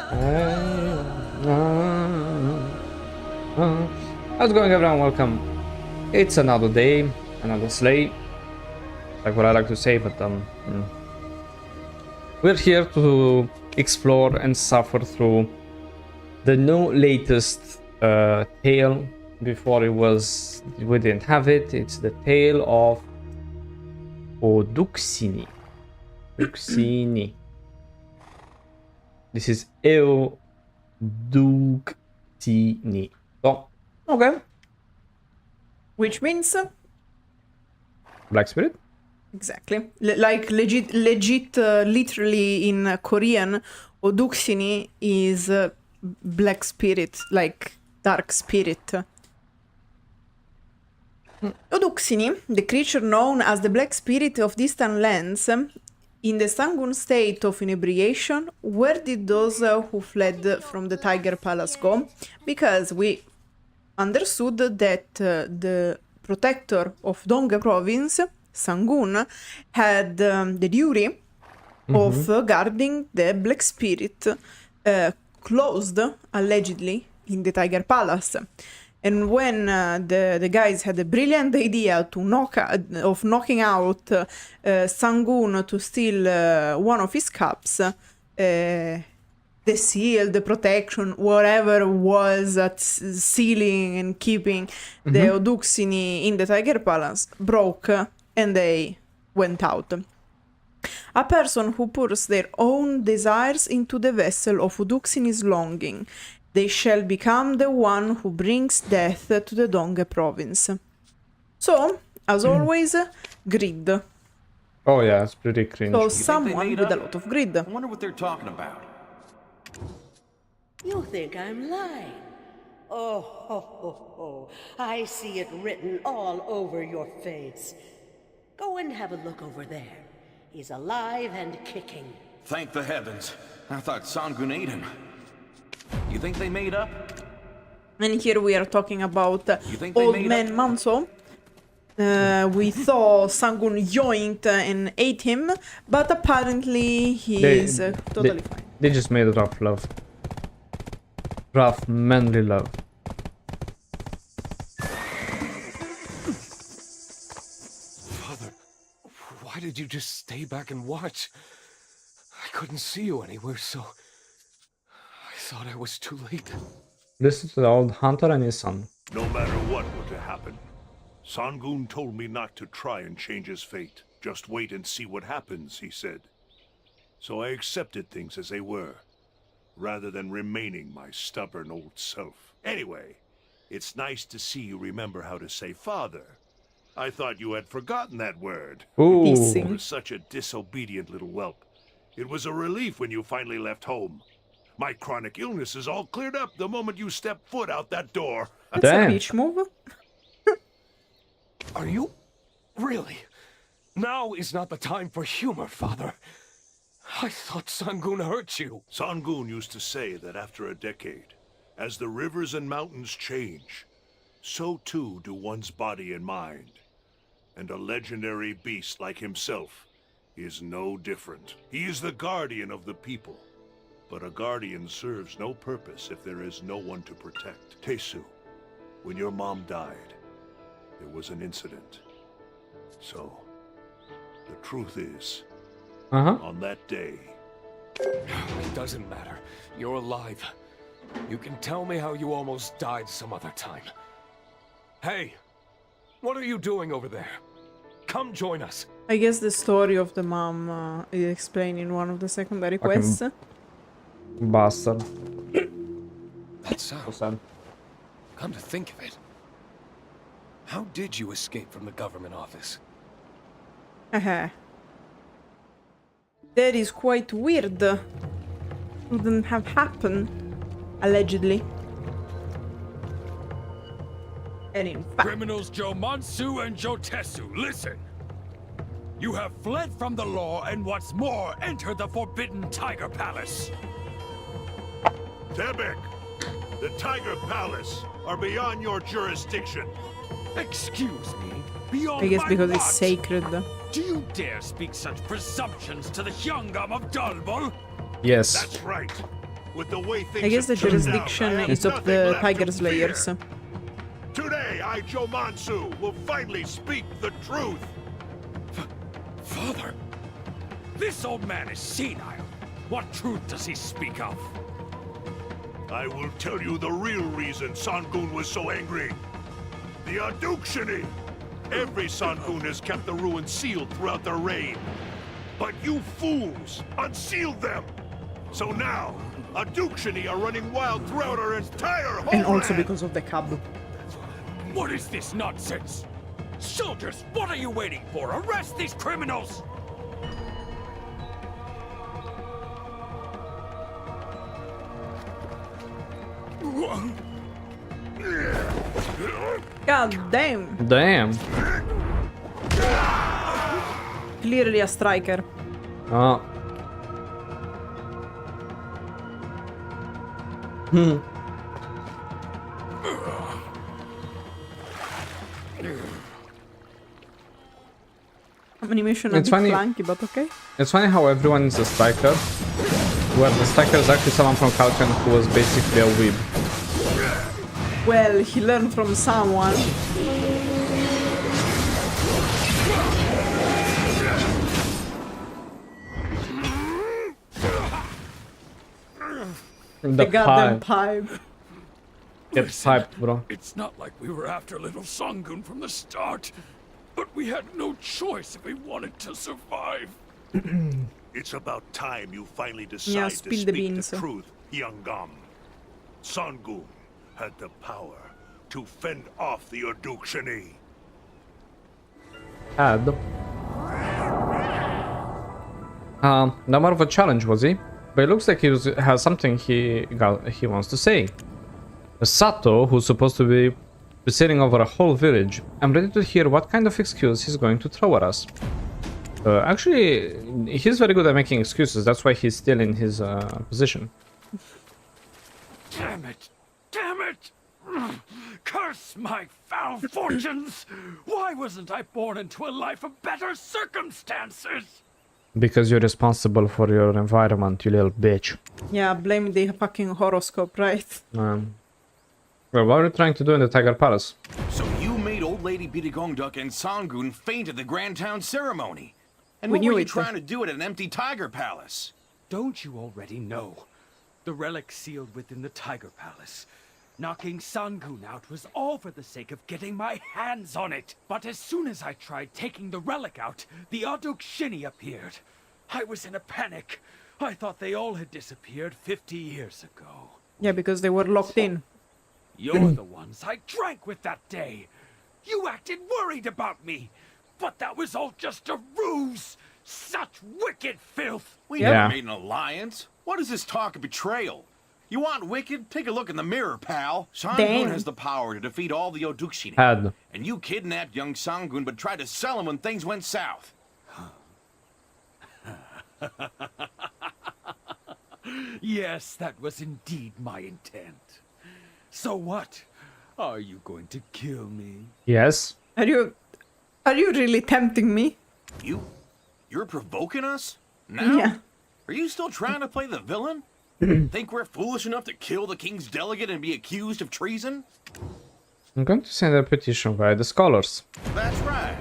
How's it going, everyone? Welcome. It's another day, another sleigh. Like what I like to say, but we're here to explore and suffer through the new latest tale. Before we didn't have it. It's the tale of Oduksini. Oduksini. This is Oduksini. Oh, okay. Which means Black Spirit? exactly like legit literally in Korean, Oduksini is black spirit, like dark spirit. Oduksini, the creature known as the black spirit of distant lands, in the Sangoon state of inebriation. Where did those who fled from the Tiger Palace go? Because we understood that the protector of Donghae Province, Sangoon, had the duty of guarding the black spirit closed, allegedly, in the Tiger Palace. And when the guys had the brilliant idea to knocking out Sangoon to steal one of his cups, the seal, the protection, whatever was at sealing and keeping the Oduksini in the Tiger Palace broke, and they went out. A person who pours their own desires into the vessel of Oduksini's longing, they shall become the one who brings death to the Donghae Province. So, as always, greed. Oh yeah, it's pretty cringe. So someone with a lot of greed. I wonder what they're talking about. You think I'm lying? Oh, ho, ho, ho. I see it written all over your face. Go and have a look over there. He's alive and kicking. Thank the heavens. I thought Sangoon ate him. You think they made up? And here we are talking about think they Old made Man Manso. We thought Sangoon yoinked and ate him, but apparently he is totally fine. They just made rough love. Rough, manly love. Father, why did you just stay back and watch? I couldn't see you anywhere, so I thought I was too late. Listen to the old hunter and his son. No matter what were to happen, Sangoon told me not to try and change his fate. Just wait and see what happens, he said. So I accepted things as they were, rather than remaining my stubborn old self. Anyway, it's nice to see you remember how to say father. I thought you had forgotten that word. Ooh. Pissing. You were such a disobedient little whelp. It was a relief when you finally left home. My chronic illness is all cleared up the moment you step foot out that door. That's Damn. a beach move. Are you... really? Now is not the time for humor, Father. I thought Sangoon hurt you. Sangoon used to say that after a decade, as the rivers and mountains change, so too do one's body and mind. And a legendary beast like himself is no different. He is the guardian of the people. But a guardian serves no purpose if there is no one to protect. Tesu, when your mom died, there was an incident. So, the truth is, on that day... It doesn't matter. You're alive. You can tell me how you almost died some other time. Hey, what are you doing over there? Come join us. I guess the story of the mom is explained in one of the secondary quests. Bastard. That So sound. sad. Come to think of it. How did you escape from the government office? That is quite weird. Wouldn't have happened, allegedly. And in fact, Criminals Jomansu and Jotesu, listen! You have fled from the law and what's more, entered the Forbidden Tiger Palace. Tebek, the Tiger Palace are beyond your jurisdiction. Excuse me, beyond I guess my because what? it's sacred. Do you dare speak such presumptions to the Hyungam of Dalbol? Yes. That's right. With the way things I guess the have turned out, jurisdiction I have is of nothing the left to Tiger fear. Slayers. Today, I, Jomansu, will finally speak the truth. Father, this old man is senile. What truth does he speak of? I will tell you the real reason Sangoon was so angry. The Oduksini! Every Sangoon has kept the ruins sealed throughout their reign. But you fools unsealed them! So now, Oduksini are running wild throughout our entire homeland! And also because of the cab. What is this nonsense? Soldiers, what are you waiting for? Arrest these criminals! God damn. Damn. Clearly a striker. Oh. Animation a It's bit funny. clunky, but okay. It's funny how everyone is a striker, where the striker is actually someone from Kalkan who was basically a weeb. Well, he learned from someone. The goddamn pipe. Get piped, bro. It's not like we were after little Sangoon from the start, but we had no choice if we wanted to survive. It's about time you finally decide Yeah, to spill the speak beans. the truth, Youngam. Sangoon had the power to fend off the Oduksini. Had. Not more of a challenge, was he? But it looks like has something he wants to say. Sato, who's supposed to be presiding over a whole village, I'm ready to hear what kind of excuse he's going to throw at us. Actually, he's very good at making excuses. That's why he's still in his position. Damn it! Damn it! Curse my foul fortunes! Why wasn't I born into a life of better circumstances? Because you're responsible for your environment, you little bitch. Yeah, blame the fucking horoscope, right? Well, what are you trying to do in the Tiger Palace? So you made old lady Bitagongduk and Sangoon faint at the Grand Town ceremony. And We what knew were you it. trying to do at an empty tiger palace? Don't you already know? The relic sealed within the Tiger Palace. Knocking Sangoon out was all for the sake of getting my hands on it. But as soon as I tried taking the relic out, the Oduksini appeared. I was in a panic. I thought they all had disappeared 50 years ago. Yeah, because they were locked in. You're the ones I drank with that day. You acted worried about me. But that was all just a ruse. Such wicked filth. We Yeah. never made an alliance. What is this talk of betrayal? You want wicked? Take a look in the mirror, pal. Sangoon Damn. has the power to defeat all the Oduksini. Had. And you kidnapped young Sangoon but tried to sell him when things went south. Yes, that was indeed my intent. So what? Are you going to kill me? Yes. Are you really tempting me? You're provoking us? Now? Yeah. Are you still trying to play the villain? Think we're foolish enough to kill the king's delegate and be accused of treason? I'm going to send a petition via the scholars. That's right.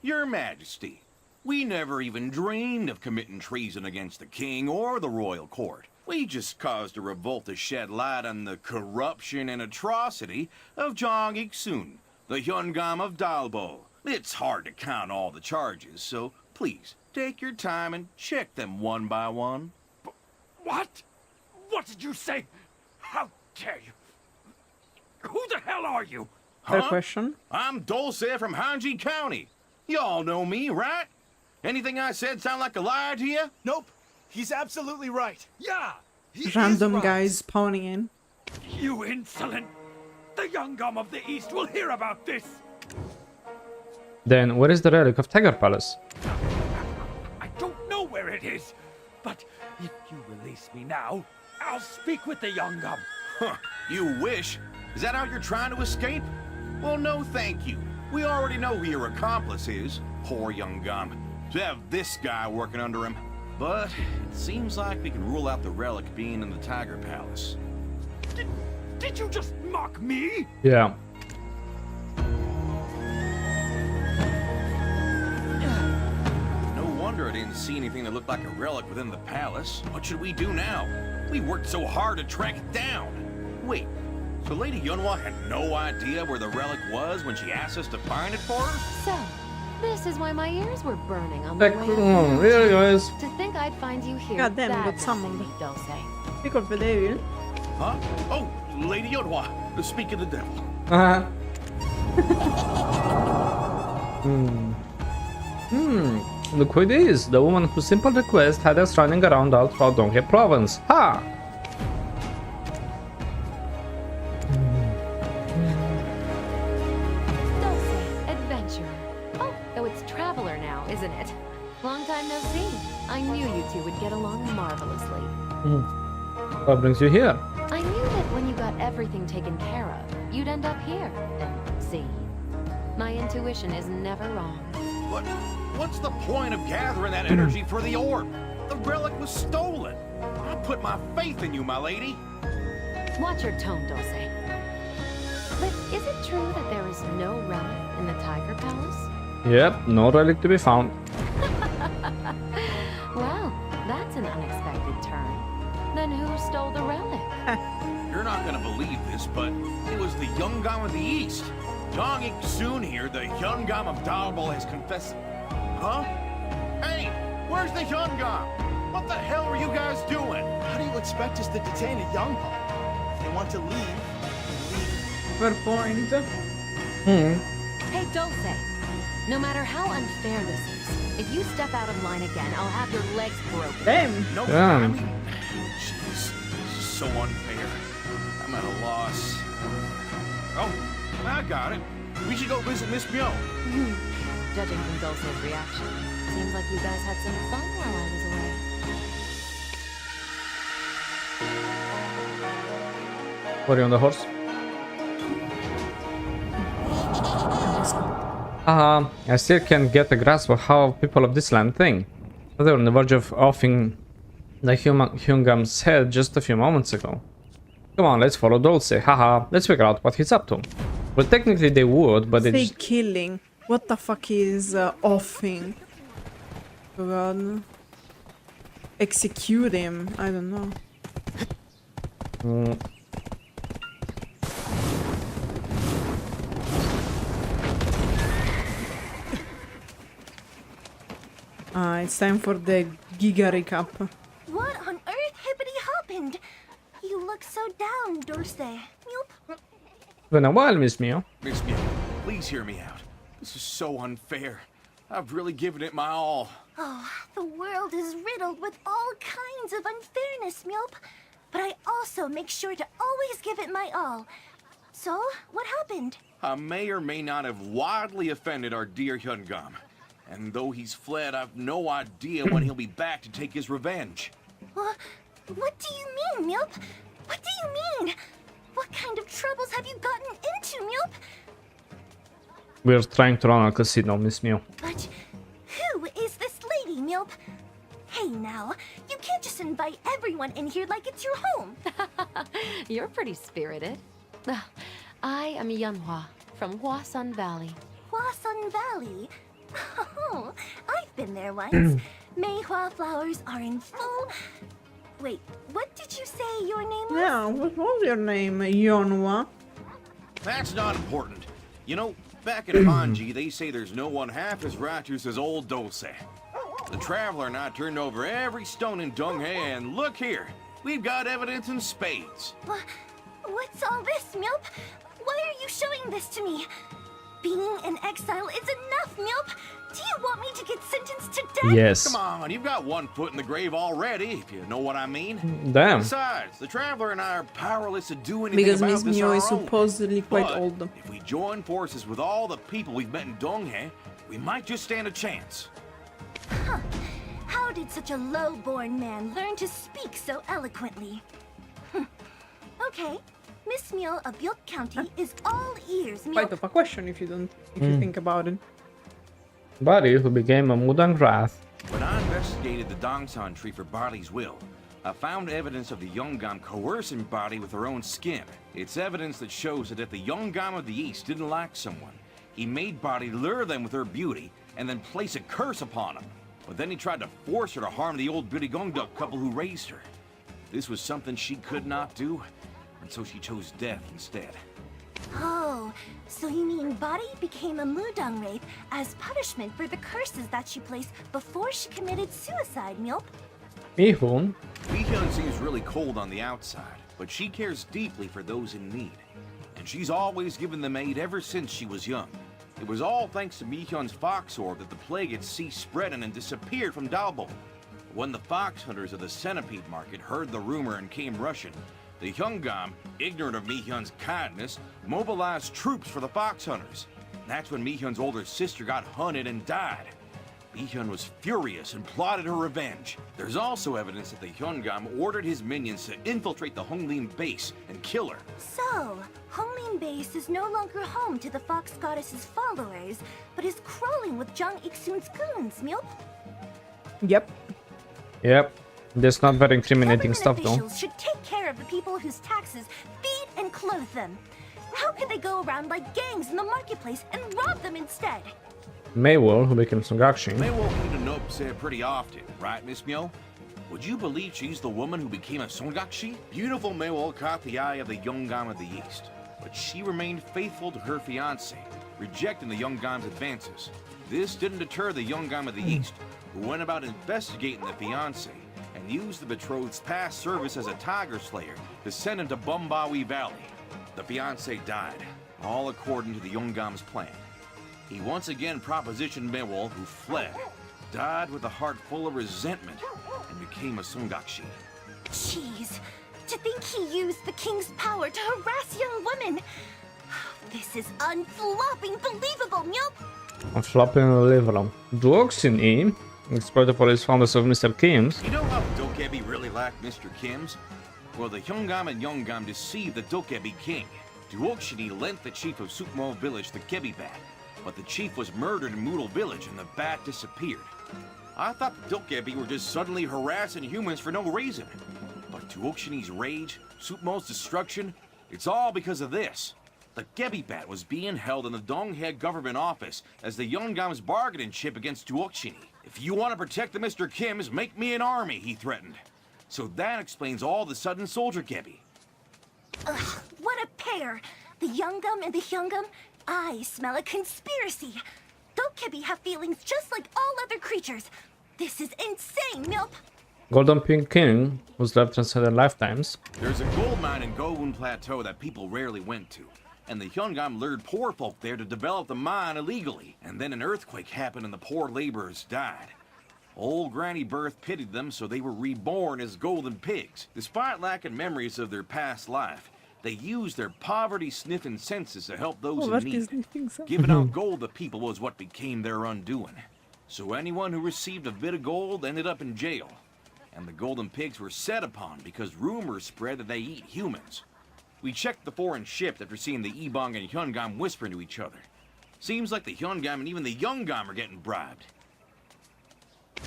Your Majesty, we never even dreamed of committing treason against the king or the royal court. We just caused a revolt to shed light on the corruption and atrocity of Odiksini, the Hyungam of Dalbo. It's hard to count all the charges, so please, take your time and check them one by one. What? What did you say? How dare you? Who the hell are you? Fair question. I'm Dosa from Hanji County. Y'all know me, right? Anything I said sound like a lie to you? Nope. He's absolutely right. Yeah, he Random is right. guys spawning in. You insolent! The Youngam of the East will hear about this! Then where is the relic of Tiger Palace? I don't know where it is, but if you release me now, I'll speak with the Youngam. Huh, you wish. Is that how you're trying to escape? Well, no thank you. We already know who your accomplice is, poor young gum. To have this guy working under him, But it seems like we can rule out the relic being in the Tiger Palace. Did you just mock me? Yeah. No wonder I didn't see anything that looked like a relic within the palace. What should we do now? We worked so hard to track it down. Wait, so Lady Yunhwa had no idea where the relic was when she asked us to find it for her? So, this is why my ears were burning on the way up. Really, guys? To think I'd find you here. God damn, you got that summoned. would be Dose. Pick up the devil. Huh? Oh, Lady Yunhwa, speak of the devil. Look who it is, the woman whose simple request had us running around all throughout Donghae Province. Ha! Dose, adventurer. Oh, though it's traveler now, isn't it? Long time no see. I knew you two would get along marvelously. What brings you here? I knew that when you got everything taken care of, you'd end up here. And see, my intuition is never wrong. What's the point of gathering that energy for the orb? The relic was stolen. I put my faith in you, my lady. Watch your tone, Dose. But is it true that there is no relic in the Tiger Palace? Yep, no relic to be found. Well, that's an unexpected turn. Then who stole the relic? You're not gonna believe this, but it was the Yungam of the East. Oduksini here, the Yungam of Dalbal, has confessed. Huh? Hey, where's the Yungam? What the hell are you guys doing? How do you expect us to detain a young pawn? If they want to leave, leave. Fair point. Hey, Dose. No matter how unfair this is, if you step out of line again, I'll have your legs broken. Damn. No, Damn. I mean, jeez, this is so unfair. I'm at a loss. Oh, I got it. We should go visit Miss Myo. Judging from Dose's reaction, seems like you guys had some fun while I was away. Were you on the horse? I still can't get a grasp of how people of this land think. They were on the verge of offing the Hyungam's head just a few moments ago. Come on, let's follow Dulce. Haha, let's figure out what he's up to. Well, technically they would, but they Say just... killing. What the fuck is offing? Oh god. Execute him. I don't know. It's time for the Giga recap. What on earth hippity happened? You look so down, Dulce. Nope. Been a while, Miss Mio. Miss Myo, please hear me out. This is so unfair. I've really given it my all. Oh, the world is riddled with all kinds of unfairness, Myope. But I also make sure to always give it my all. So, what happened? I may or may not have wildly offended our dear Hyungam. And though he's fled, I've no idea when he'll be back to take his revenge. What do you mean, Myope? What do you mean? What kind of troubles have you gotten into, Myope? We're trying to run a casino, Miss Mio. But who is this lady, Myope? Hey now, you can't just invite everyone in here like it's your home. You're pretty spirited. I am Yunhwa from Hwasun Valley. Hwasun Valley? Oh, I've been there once. Meihua flowers are in full... Wait, what did you say your name was? Yeah, what was your name, Yonwa? That's not important. You know, back in Hanji, they say there's no one half as righteous as old Dose. The Traveler and I turned over every stone in Donghae, and look here. We've got evidence in spades. What's all this, Myope? Why are you showing this to me? Being in exile is enough, Myope. Do you want me to get sentenced to death? Yes. Come on, you've got one foot in the grave already, if you know what I mean. Damn. Besides, the Traveler and I are powerless to do anything Because about Miss this Mio on is our own. supposedly quite But old. if we join forces with all the people we've met in Donghae, we might just stand a chance. Huh. How did such a low-born man learn to speak so eloquently? Okay, Miss Mio of Bilk County is all ears, Quite Myope. of a question if you don't, if you think about it. Buddy who became a Mudang Wrath. When I investigated the Dongsan tree for body's will, I found evidence of the Yeongam coercing body with her own skin. It's evidence that shows that if the Yeongam of the East didn't like someone, he made body lure them with her beauty and then place a curse upon them. But then he tried to force her to harm the old beauty Gongduk couple who raised her. This was something she could not do, and so she chose death instead. Oh, so you mean Body became a Mudang wraith as punishment for the curses that she placed before she committed suicide, Myeop? Mihun? Mihyun seems really cold on the outside, but she cares deeply for those in need. And she's always given them aid ever since she was young. It was all thanks to Mihyun's fox orb that the plague had ceased spreading and disappeared from Dalbo. When the fox hunters of the centipede market heard the rumor and came rushing, the Yeongam, ignorant of Mihyun's kindness, mobilized troops for the fox hunters. That's when Mihyun's older sister got hunted and died. Mihyun was furious and plotted her revenge. There's also evidence that the Yeongam ordered his minions to infiltrate the Honglin base and kill her. So, Honglin Base is no longer home to the Fox Goddess's followers, but is crawling with Jang Ik-soon's goons, Myeop? Yep. Yep. That's not very incriminating Government stuff, though. officials should take care of the people whose taxes feed and clothe them. How could they go around like gangs in the marketplace and rob them instead? Maywell, who became Songakshi. Maywell came to Nopse pretty often, right, Miss Myo? Would you believe she's the woman who became a Songakshi? Beautiful Maywell caught the eye of the Yeongam of the East, but she remained faithful to her fiancé, rejecting the Yeonggam's advances. This didn't deter the Yeongam of the East, who went about investigating the fiancé and used the betrothed's past service as a tiger slayer to send him to Bumbawi Valley. The fiancé died, all according to the Yeonggam's plan. He once again propositioned Maywell, who fled, died with a heart full of resentment, and became a Songakshi. Jeez, to think he used the king's power to harass young women. This is unflopping believable, Myeop! I'm flopping a level. Oduksini, exploited for his founders of Mr. Kim's. You know how Dokebi really liked Mr. Kim's? Well, the Yeongam and Yeongam deceived the Dokebi king. Oduksini lent the chief of Sukmo village the Kebi bat, but the chief was murdered in Moodle village and the bat disappeared. I thought the Dokebi were just suddenly harassing humans for no reason. But to Oduksini's rage, Sukmo's destruction, it's all because of this. The Kebi bat was being held in the Donghae government office as the Yeonggam's bargaining chip against Oduksini. If you want to protect the Mr. Kims, make me an army, he threatened. So that explains all the sudden soldier Kebi. Ugh, what a pair! The Yeongam and the Hyungam, I smell a conspiracy. Dokebi have feelings just like all other creatures. This is insane, Myeop! Golden Pink King, whose love transcended lifetimes. There's a gold mine in Gowon Plateau that people rarely went to, and the Yeongam lured poor folk there to develop the mine illegally, and then an earthquake happened and the poor laborers died. Old Granny Birth pitied them, so they were reborn as golden pigs. Despite lacking memories of their past life, they used their poverty-sniffing senses to help those in need. Giving out gold to people was what became their undoing. So anyone who received a bit of gold ended up in jail. And the golden pigs were set upon because rumors spread that they eat humans. We checked the foreign ship after seeing the Ebong and Hyungam whispering to each other. Seems like the Hyungam and even the Yeongam are getting bribed.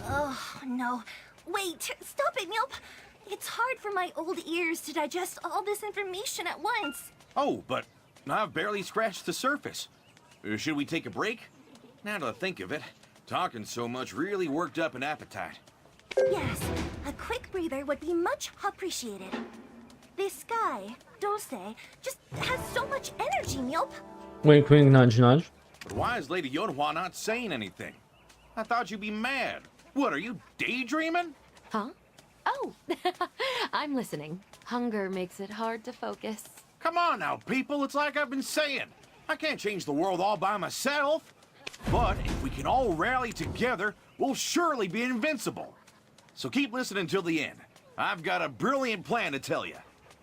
Oh, no. Wait, stop it, Myeop! It's hard for my old ears to digest all this information at once. Oh, but I've barely scratched the surface. Should we take a break? Now that I think of it, talking so much really worked up an appetite. Yes, a quick breather would be much appreciated. This guy, Dosa, just has so much energy, Myeop. Wink, wink, nudge, nudge. But why is Lady Yeonhwa not saying anything? I thought you'd be mad. What, are you daydreaming? Huh? Oh, I'm listening. Hunger makes it hard to focus. Come on now, people. It's like I've been saying. I can't change the world all by myself. But if we can all rally together, we'll surely be invincible. So keep listening till the end. I've got a brilliant plan to tell you.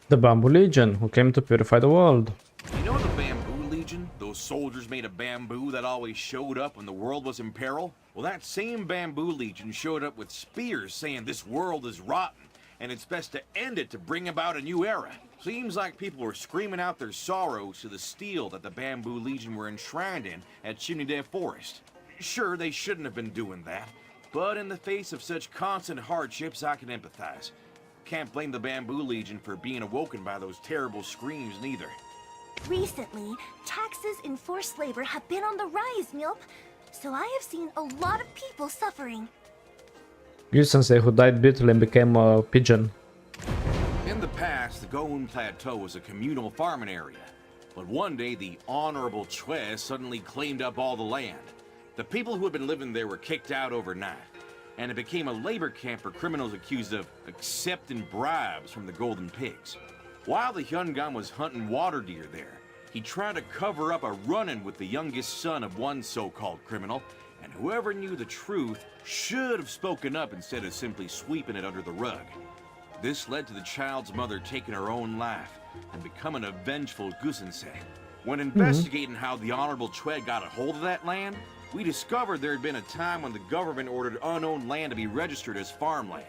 The Bamboo Legion, who came to purify the world. You know the Bamboo Legion? Those soldiers made of bamboo that always showed up when the world was in peril? Well, that same Bamboo Legion showed up with spears saying this world is rotten, and it's best to end it to bring about a new era. Seems like people were screaming out their sorrows to the steel that the Bamboo Legion were enshrined in at Chimney Forest. Sure, they shouldn't have been doing that, But in the face of such constant hardships, I can empathize. Can't blame the Bamboo Legion for being awoken by those terrible screams, neither. Recently, taxes and forced labor have been on the rise, Milp. So I have seen a lot of people suffering. Yu-sensei who died brutally and became a pigeon. In the past, the Goun Plateau was a communal farming area. But one day, the Honorable Chue suddenly claimed up all the land. The people who had been living there were kicked out overnight, and it became a labor camp for criminals accused of accepting bribes from the Golden Pigs. While the Hyungam was hunting water deer there, he tried to cover up a run-in with the youngest son of one so-called criminal, and whoever knew the truth should have spoken up instead of simply sweeping it under the rug. This led to the child's mother taking her own life and becoming a vengeful Gusensei. When investigating how the Honorable Chue got a hold of that land, we discovered there had been a time when the government ordered unowned land to be registered as farmland.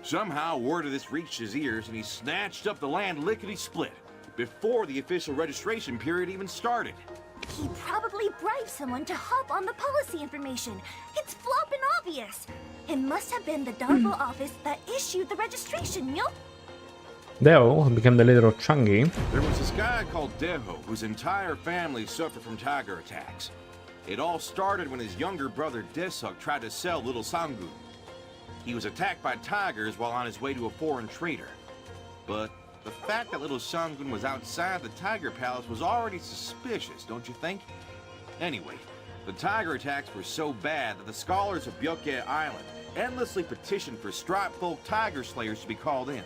Somehow, word of this reached his ears, and he snatched up the land lickety-split, before the official registration period even started. He probably bribed someone to hop on the policy information. It's flopping obvious. It must have been the Darvo office that issued the registration, Milp. Deo became the leader of Changi. There was this guy called Deho, whose entire family suffered from tiger attacks. It all started when his younger brother Desuk tried to sell little Sangoon. He was attacked by tigers while on his way to a foreign trader. But the fact that little Sangoon was outside the Tiger Palace was already suspicious, don't you think? Anyway, the tiger attacks were so bad that the scholars of Byoke Island endlessly petitioned for striped folk tiger slayers to be called in.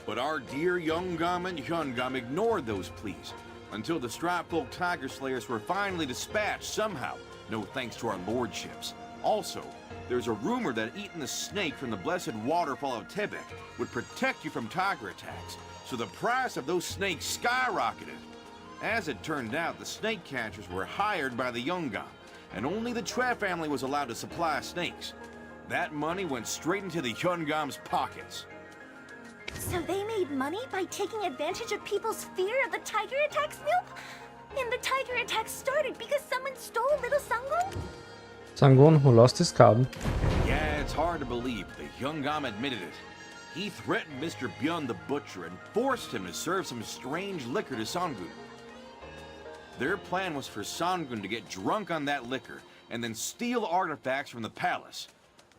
But our dear Youngam and Hyungam ignored those pleas, until the striped folk tiger slayers were finally dispatched somehow, no thanks to our lordships. Also, there's a rumor that eating the snake from the blessed waterfall of Tebek would protect you from tiger attacks, so the price of those snakes skyrocketed. As it turned out, the snake catchers were hired by the Youngam, and only the Chue family was allowed to supply snakes. That money went straight into the Hyungam's pockets. So they made money by taking advantage of people's fear of the tiger attacks, Milp? And the tiger attacks started because someone stole little Sangoon? Sangoon, who lost his cub. Yeah, it's hard to believe, but the Hyungam admitted it. He threatened Mr. Byun the Butcher and forced him to serve some strange liquor to Sangoon. Their plan was for Sangoon to get drunk on that liquor and then steal artifacts from the palace.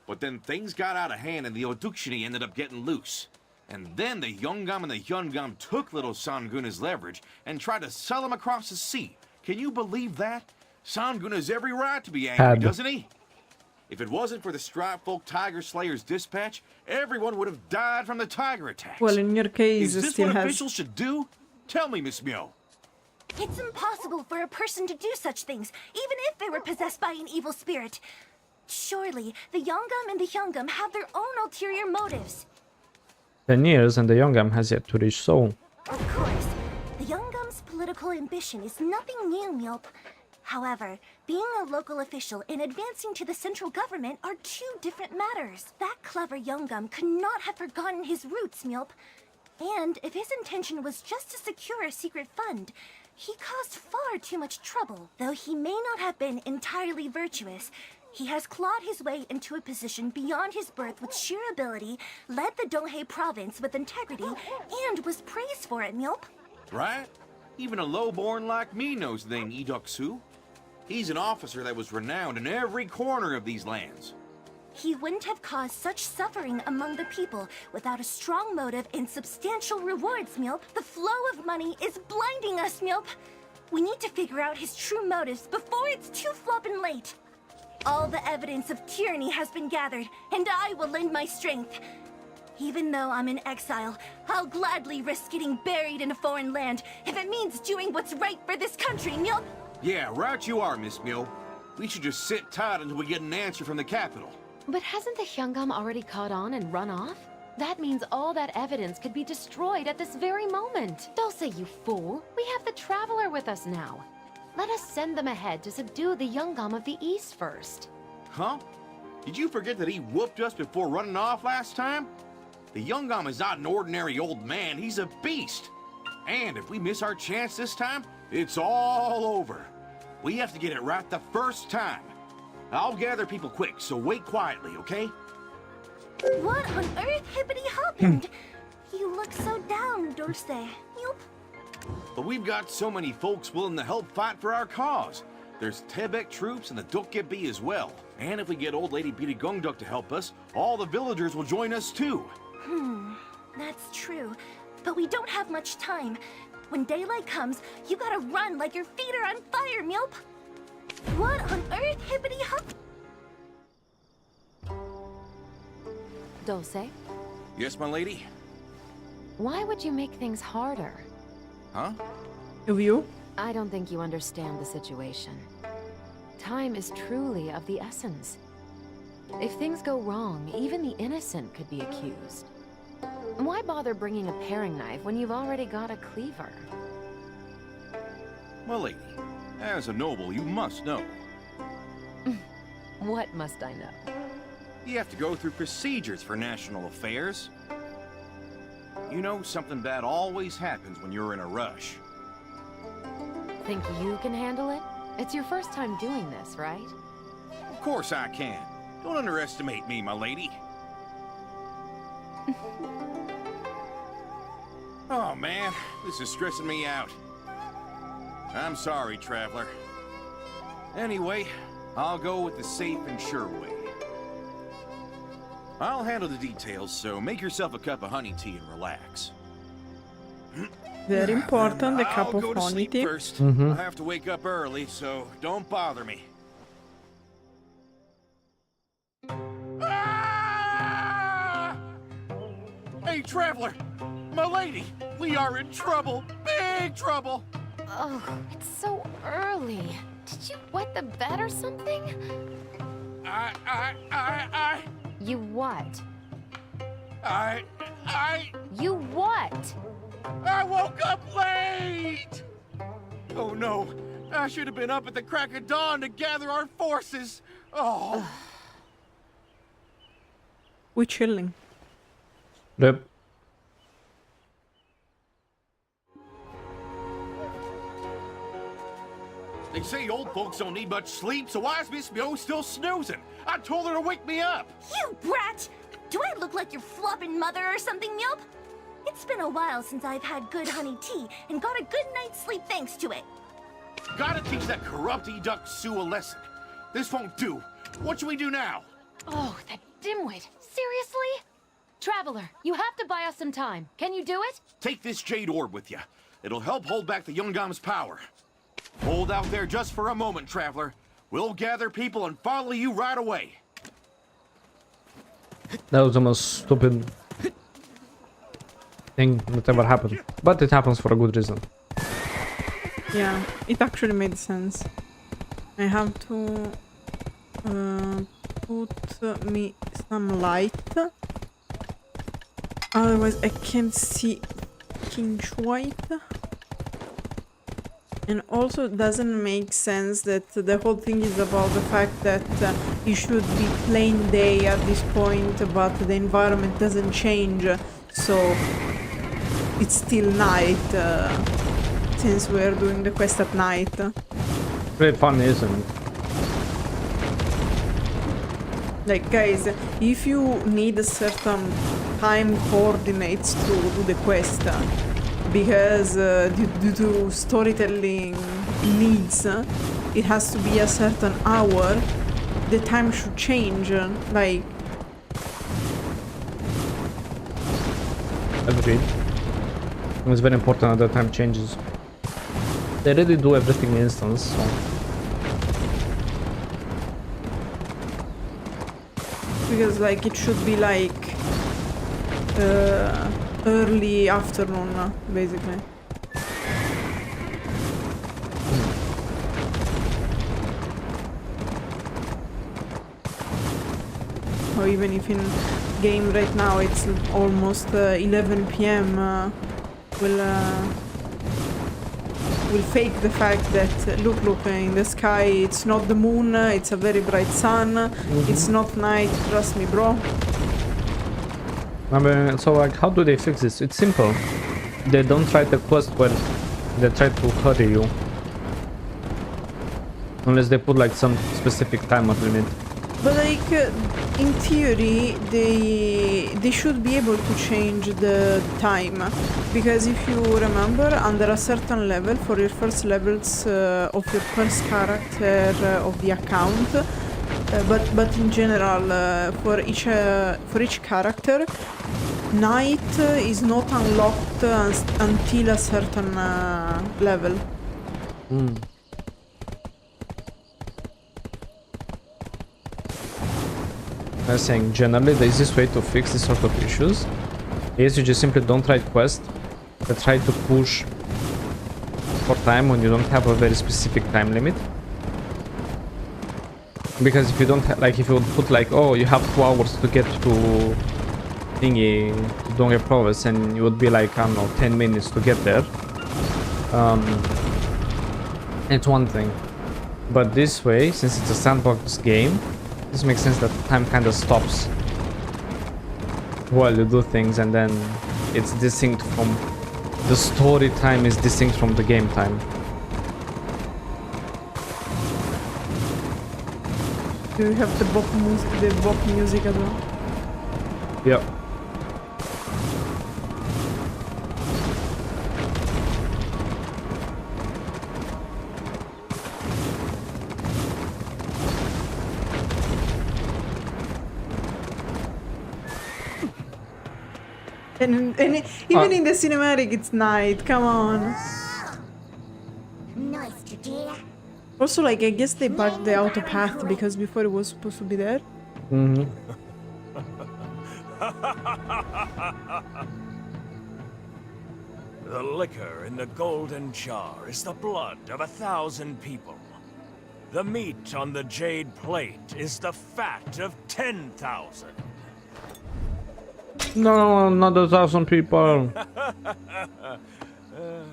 But then things got out of hand and the Oduksini ended up getting loose. And then the Youngam and the Hyungam took little Sangoon as leverage and tried to sell him across the sea. Can you believe that? Sangoon has every right to be angry, doesn't he? If it wasn't for the striped folk tiger slayer's dispatch, everyone would have died from the tiger attacks. Well, in your case, is this still what has... officials should do? Tell me, Miss Myo. It's impossible for a person to do such things, even if they were possessed by an evil spirit. Surely, the Youngam and the Hyungam have their own ulterior motives. 10 years and the Youngam has yet to reach Seoul. Of course, the Youngam's political ambition is nothing new, Milp. However, being a local official and advancing to the central government are two different matters. That clever Youngam could not have forgotten his roots, Milp. And if his intention was just to secure a secret fund, he caused far too much trouble. Though he may not have been entirely virtuous, he has clawed his way into a position beyond his birth with sheer ability, led the Donghae Province with integrity, and was praised for it, Milp. Right? Even a lowborn like me knows the name Idoksu. He's an officer that was renowned in every corner of these lands. He wouldn't have caused such suffering among the people without a strong motive and substantial rewards, Milp. The flow of money is blinding us, Milp. We need to figure out his true motives before it's too floppin' late. All the evidence of tyranny has been gathered, and I will lend my strength. Even though I'm in exile, I'll gladly risk getting buried in a foreign land if it means doing what's right for this country, Milp. Yeah, right you are, Miss Myo. We should just sit tight until we get an answer from the capital. But hasn't the Hyungam already caught on and run off? That means all that evidence could be destroyed at this very moment. Dosa, you fool. We have the Traveler with us now. Let us send them ahead to subdue the Youngam of the East first. Huh? Did you forget that he whooped us before running off last time? The Youngam is not an ordinary old man, he's a beast. And if we miss our chance this time, it's all over. We have to get it right the first time. I'll gather people quick, so wait quietly, okay? What on earth hippity happened? You look so down, Dosa. Yup. But we've got so many folks willing to help fight for our cause. There's Tebek troops and the Dokkebi as well. And if we get old lady Birigongduk to help us, all the villagers will join us too. That's true. But we don't have much time. When daylight comes, you gotta run like your feet are on fire, Milp. What on earth hippity hop? Dose, Yes, my lady? why would you make things harder? Huh? You? I don't think you understand the situation. Time is truly of the essence. If things go wrong, even the innocent could be accused. Why bother bringing a paring knife when you've already got a cleaver? My lady, as a noble, you must know. What must I know? You have to go through procedures for national affairs. You know, something bad always happens when you're in a rush. Think you can handle it? It's your first time doing this, right? Of course I can. Don't underestimate me, my lady. Oh man, this is stressing me out. I'm sorry, traveler. Anyway, I'll go with the safe and sure way. I'll handle the details, so make yourself a cup of honey tea and relax. Very important, the cup I'll of go to honey sleep tea. first. I'll have to wake up early, so don't bother me. Ah! Hey, traveler! My lady! We are in trouble! Big trouble! Oh, it's so early. Did you wet the bed or something? You what? You what? I woke up late! Oh no, I should have been up at the crack of dawn to gather our forces. Oh. We're chilling. Yep. They say old folks don't need much sleep, so why is Miss Myo still snoozing? I told her to wake me up. You brat! Do I look like your flopping mother or something, Milp? It's been a while since I've had good honey tea and got a good night's sleep thanks to it. Gotta teach that corrupt Duck Sue a lesson. This won't do. What should we do now? Oh, that dimwit. Seriously? Traveler, you have to buy us some time. Can you do it? Take this jade orb with you. It'll help hold back the Yungam's power. Hold out there just for a moment, traveler. We'll gather people and follow you right away. That was the most stupid thing that ever happened. But it happens for a good reason. Yeah, it actually made sense. I have to put me some light. Otherwise I can't see King White. And also it doesn't make sense that the whole thing is about the fact that it should be plain day at this point, but the environment doesn't change, so it's still night since we're doing the quest at night. Pretty funny, isn't it? Like, guys, if you need a certain time coordinates to do the quest, because due to storytelling needs, it has to be a certain hour, the time should change, like... Agreed. It's very important that the time changes. They really do everything in instance, so... Because, like, it should be, like, early afternoon, basically. Or even if in game right now it's almost 11 p.m, we'll fake the fact that look in the sky it's not the moon, it's a very bright sun, it's not night, trust me, bro. I mean, so like, how do they fix this? It's simple. They don't try the quest when they try to hurry you. Unless they put like some specific timer limit. But like, in theory, they should be able to change the time, because if you remember, under a certain level, for your first levels of your first character of the account, but in general, for each character, night is not unlocked until a certain level. I was saying, generally the easiest way to fix this sort of issues is you just simply don't write quests that try to push for time when you don't have a very specific time limit. Because if you don't like, if you would put like, oh, you have 2 hours to get to thingy, to Donghae Province, and you would be like, I don't know, 10 minutes to get there. It's one thing. But this way, since it's a sandbox game, this makes sense that time kind of stops while you do things, and then it's distinct from the story time, is distinct from the game time. Do you have the bop music as well? Yep. And even in the cinematic, it's night. Come on. Nice to dear. Also, like, I guess they bugged the auto path because before it was supposed to be there. Mm-hmm. The liquor in the golden jar is the blood of 1,000 people. The meat on the jade plate is the fat of 10,000. No, not 1,000 people.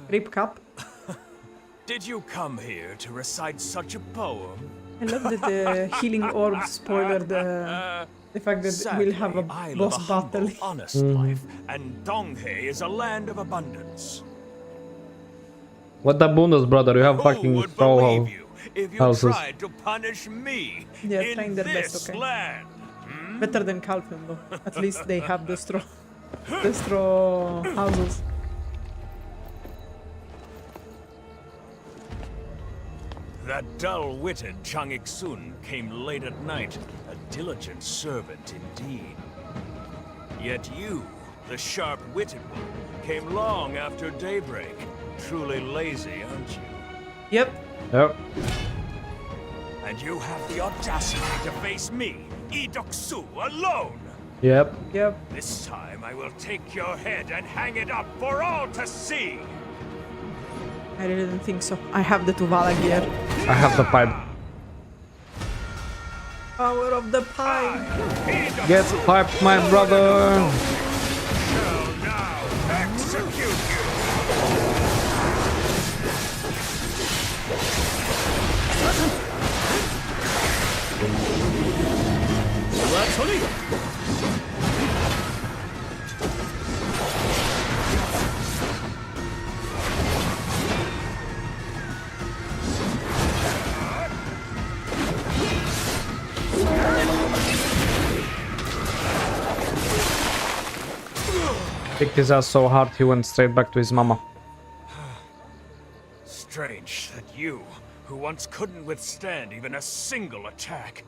Rip cup. Did you come here to recite such a poem? I love that the healing orb spoiled the fact that we'll have a Sadly, I live boss a humble, battle. honest life, and Donghae is a land of abundance. What the bonus, brother? You have Who fucking would straw believe you if you houses. tried to punish me Yeah, in trying their this best, okay. land? Better than Calpin, though. At least they have the straw houses. That dull-witted Changik-sun came late at night, a diligent servant indeed. Yet you, the sharp-witted one, came long after daybreak. Truly lazy, aren't you? Yep. Yep. And you have the audacity to face me, Idoksu, alone! Yep. Yep. This time I will take your head and hang it up for all to see! I really don't think so. I have the Tuvala gear. I have the pipe. Power of the pipe. Get piped, my brother. Shall now execute you! Kicked his ass so hard he went straight back to his mama. Strange that you, who once couldn't withstand even a single attack,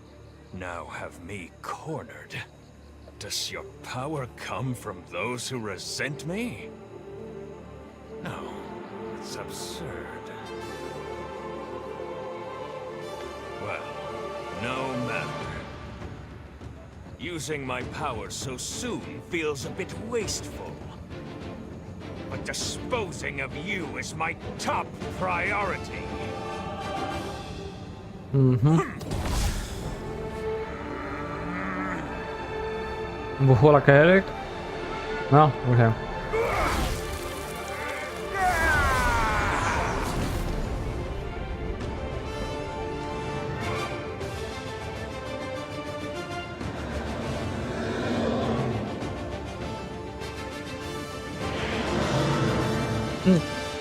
now have me cornered. Does your power come from those who resent me? No, it's absurd. Well, no matter. Using my power so soon feels a bit wasteful. But disposing of you is my top priority. Before like a headache? No? Okay.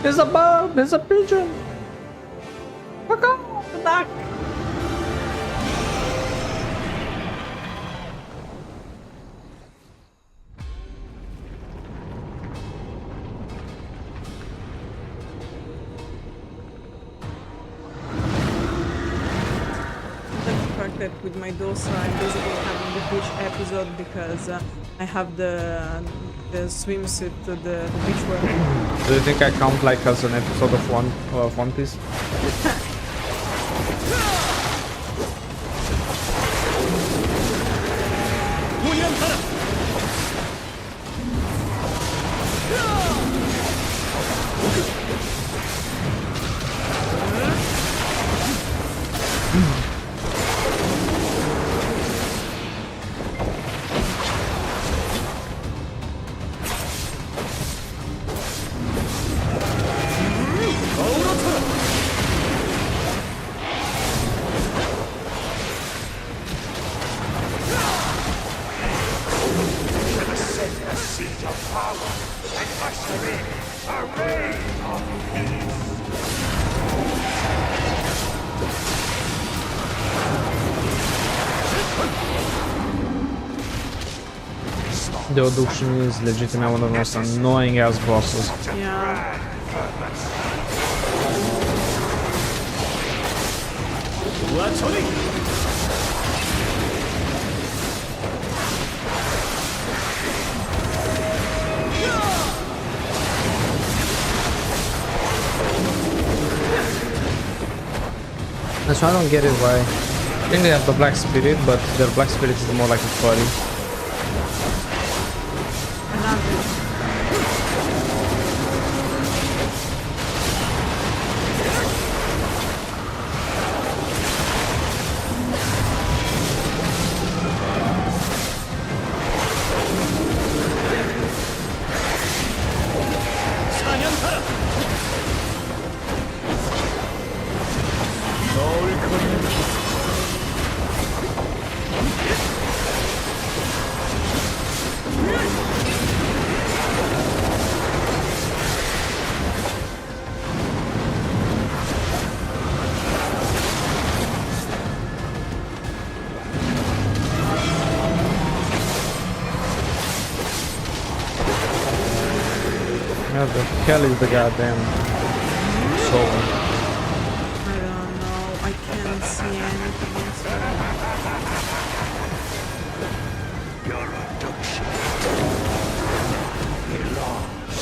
There's a bird! There's a pigeon! Fuck off! The duck! secret with my Dosa. I'm basically having the beach episode because I have the swimsuit, the beach wear. Do you think I count like as an episode of One Piece? The Oduksini is legitimately one of the most annoying ass bosses. Yeah. That's why I don't get it why. I think they have the Black Spirit, but their Black Spirit is more like a furry. Where the hell is the goddamn soul? I don't know. I can't see anything. Your Oduksini belongs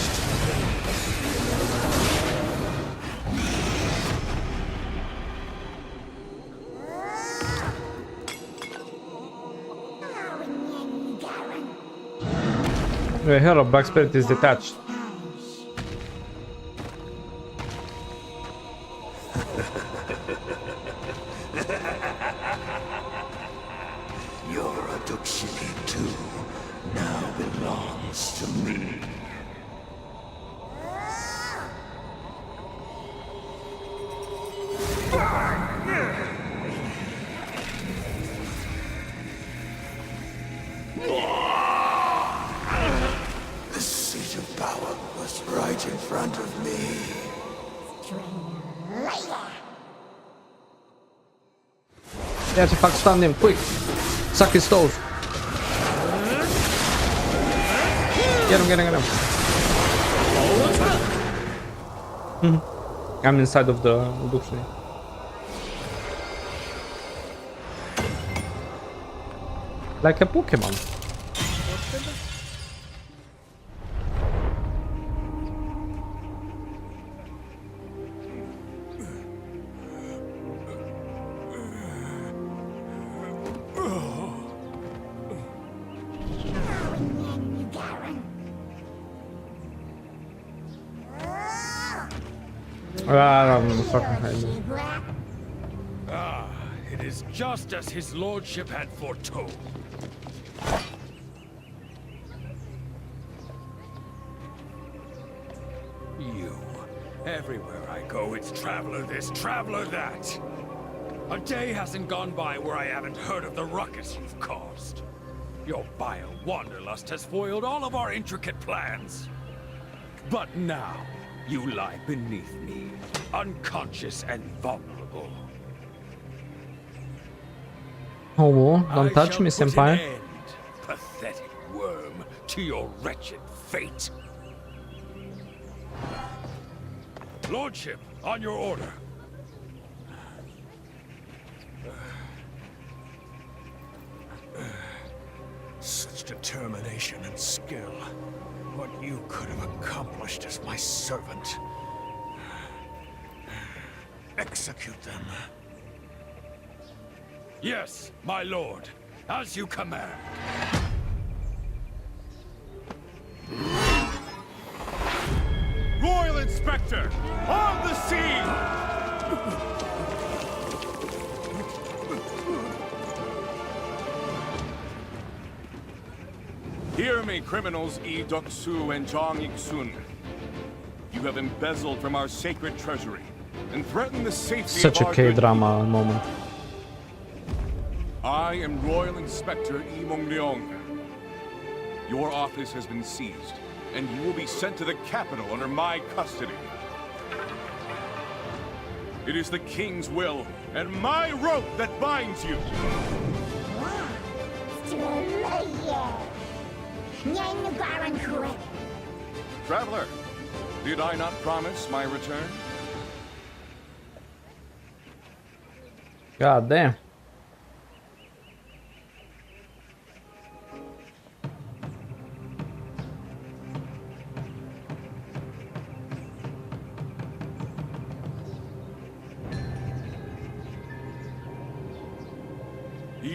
The hell of Black Spirit is detached. Your Oduksini too now belongs to me. The seat of power was right in front of me. You have to fuck stun him, quick! Suck his toes! Get him, get him, get him! I'm inside of the Oduksini. Like a Pokemon. It is just as his lordship had foretold. You. Everywhere I go, it's traveler this, traveler that. A day hasn't gone by where I haven't heard of the ruckus you've caused. Your vile wanderlust has foiled all of our intricate plans. But now, you lie beneath me, unconscious and vulnerable. Oh, don't touch me, I shall put senpai. an end, pathetic worm, to your wretched fate. Lordship, on your order. determination and skill. What you could have accomplished as my servant. Execute them. Yes, my lord. As you command. Royal Inspector, on the scene! Hear me, criminals Doksu and Iksun. You have embezzled from our sacred treasury and threatened the safety Such of a our good K-drama moment. I am Royal Inspector Leong. Your office has been seized, and you will be sent to the capital under my custody. It is the king's will and my rope that binds you. Traveler, did I not promise my return? God damn.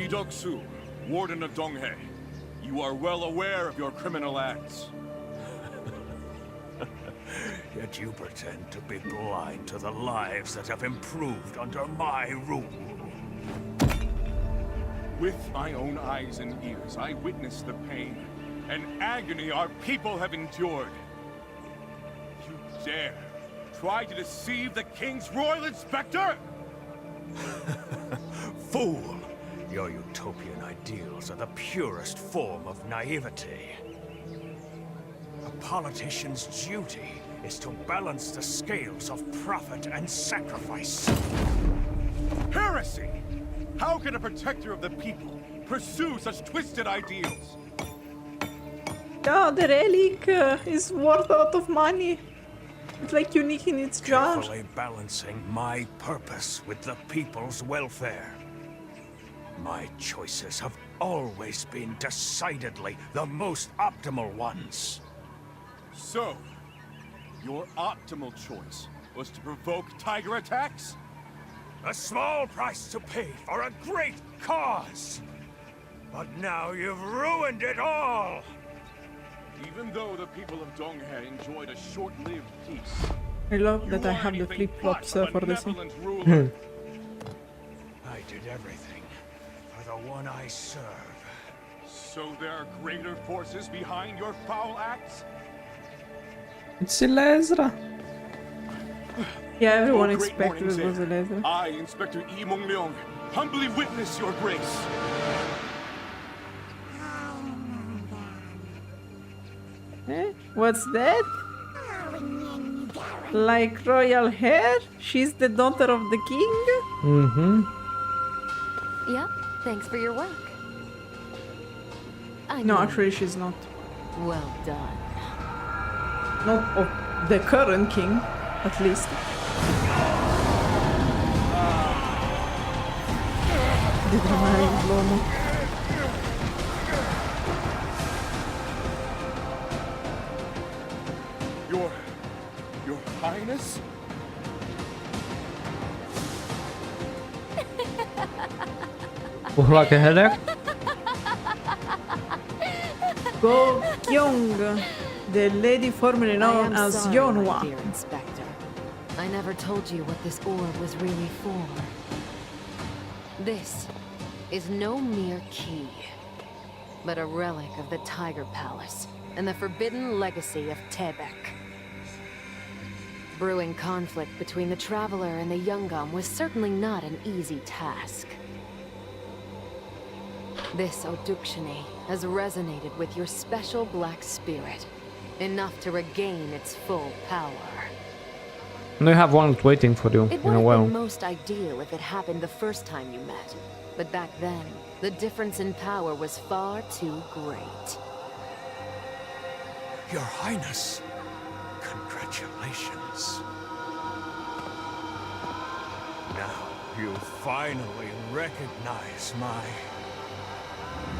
Doksu, Warden of Donghae, you are well aware of your criminal acts. Yet you pretend to be blind to the lives that have improved under my rule. With my own eyes and ears, I witnessed the pain and agony our people have endured. You dare try to deceive the king's royal inspector? Fool! Your utopian ideals are the purest form of naivety. A politician's duty is to balance the scales of profit and sacrifice. Heresy! How can a protector of the people pursue such twisted ideals? Oh, the relic is worth a lot of money. It's like unique in its jar. Carefully balancing my purpose with the people's welfare. My choices have always been decidedly the most optimal ones. So, your optimal choice was to provoke tiger attacks? A small price to pay for a great cause! But now you've ruined it all! Even though the people of Donghae enjoyed a short-lived peace, I love that I have the flip-flops for this. I did everything for the one I serve. So there are greater forces behind your foul acts? It's Ezra. Yeah, everyone Oh, great expected morning, it was a Zane. laser. I, Inspector Leong, humbly witness your grace. Eh? What's that? Like royal hair? She's the daughter of the king? Mm-hmm. Yep, thanks for your work. I No, know. actually she's not. Well done. Not of the current king, at least. The dramatic slow-mo. Your Highness? Like a headache? Go Kyung, the lady formerly known I am as sorry, Yeonhwa. my dear Inspector. I never told you what this orb was really for. This is no mere key, but a relic of the Tiger Palace and the forbidden legacy of Tebek. Brewing conflict between the Traveler and the Yungam was certainly not an easy task. This Oduksini has resonated with your special black spirit, enough to regain its full power. And you have one waiting for you It in would a have while. been most ideal if it happened the first time you met. But back then, the difference in power was far too great. Your Highness, congratulations. Now you finally recognize my...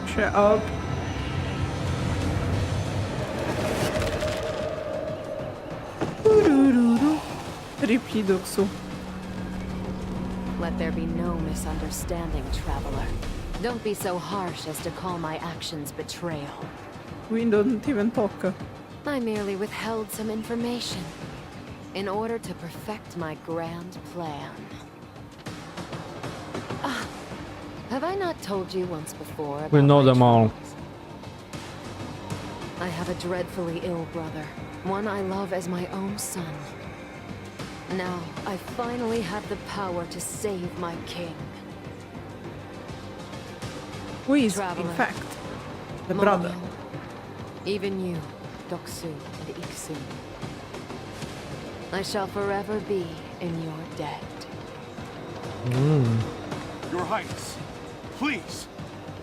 Shut up. Rip Doksu. Let there be no misunderstanding, traveler. Don't be so harsh as to call my actions betrayal. We don't even talk. I merely withheld some information in order to perfect my grand plan. Ah, have I not told you once before about We know my them all. troubles? I have a dreadfully ill brother, one I love as my own son. Now, I finally have the power to save my king. Who is, Traveler. in fact, the brother? Monial, even you, Doksu and Odiksini. I shall forever be in your debt. Your Highness, please.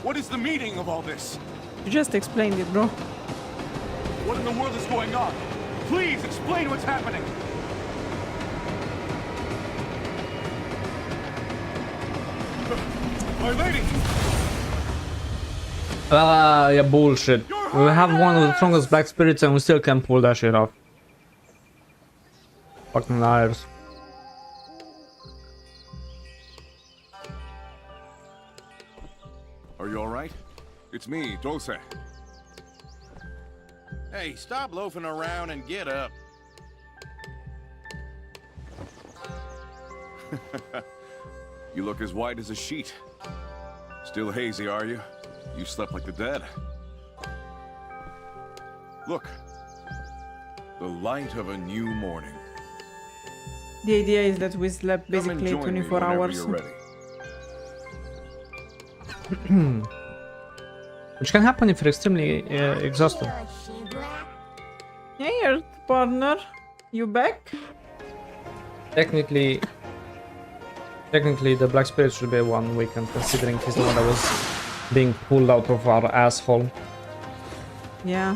What is the meaning of all this? You just explained it, bro. What in the world is going on? Please explain what's happening. My lady! Yeah, bullshit. We have one of the strongest black spirits and we still can't pull that shit off. Fucking liars. Are you alright? It's me, Dosa. Hey, stop loafing around and get up. You look as white as a sheet. Still hazy, are you? You slept like the dead. Look. The light of a new morning. The idea is that we slept Come and basically join me 24 whenever hours. you're ready. Which can happen if you're extremely exhausted. Hey, partner. You back? Technically, the black spirit should be one weekend, considering he's the one that was being pulled out of our asshole. Yeah.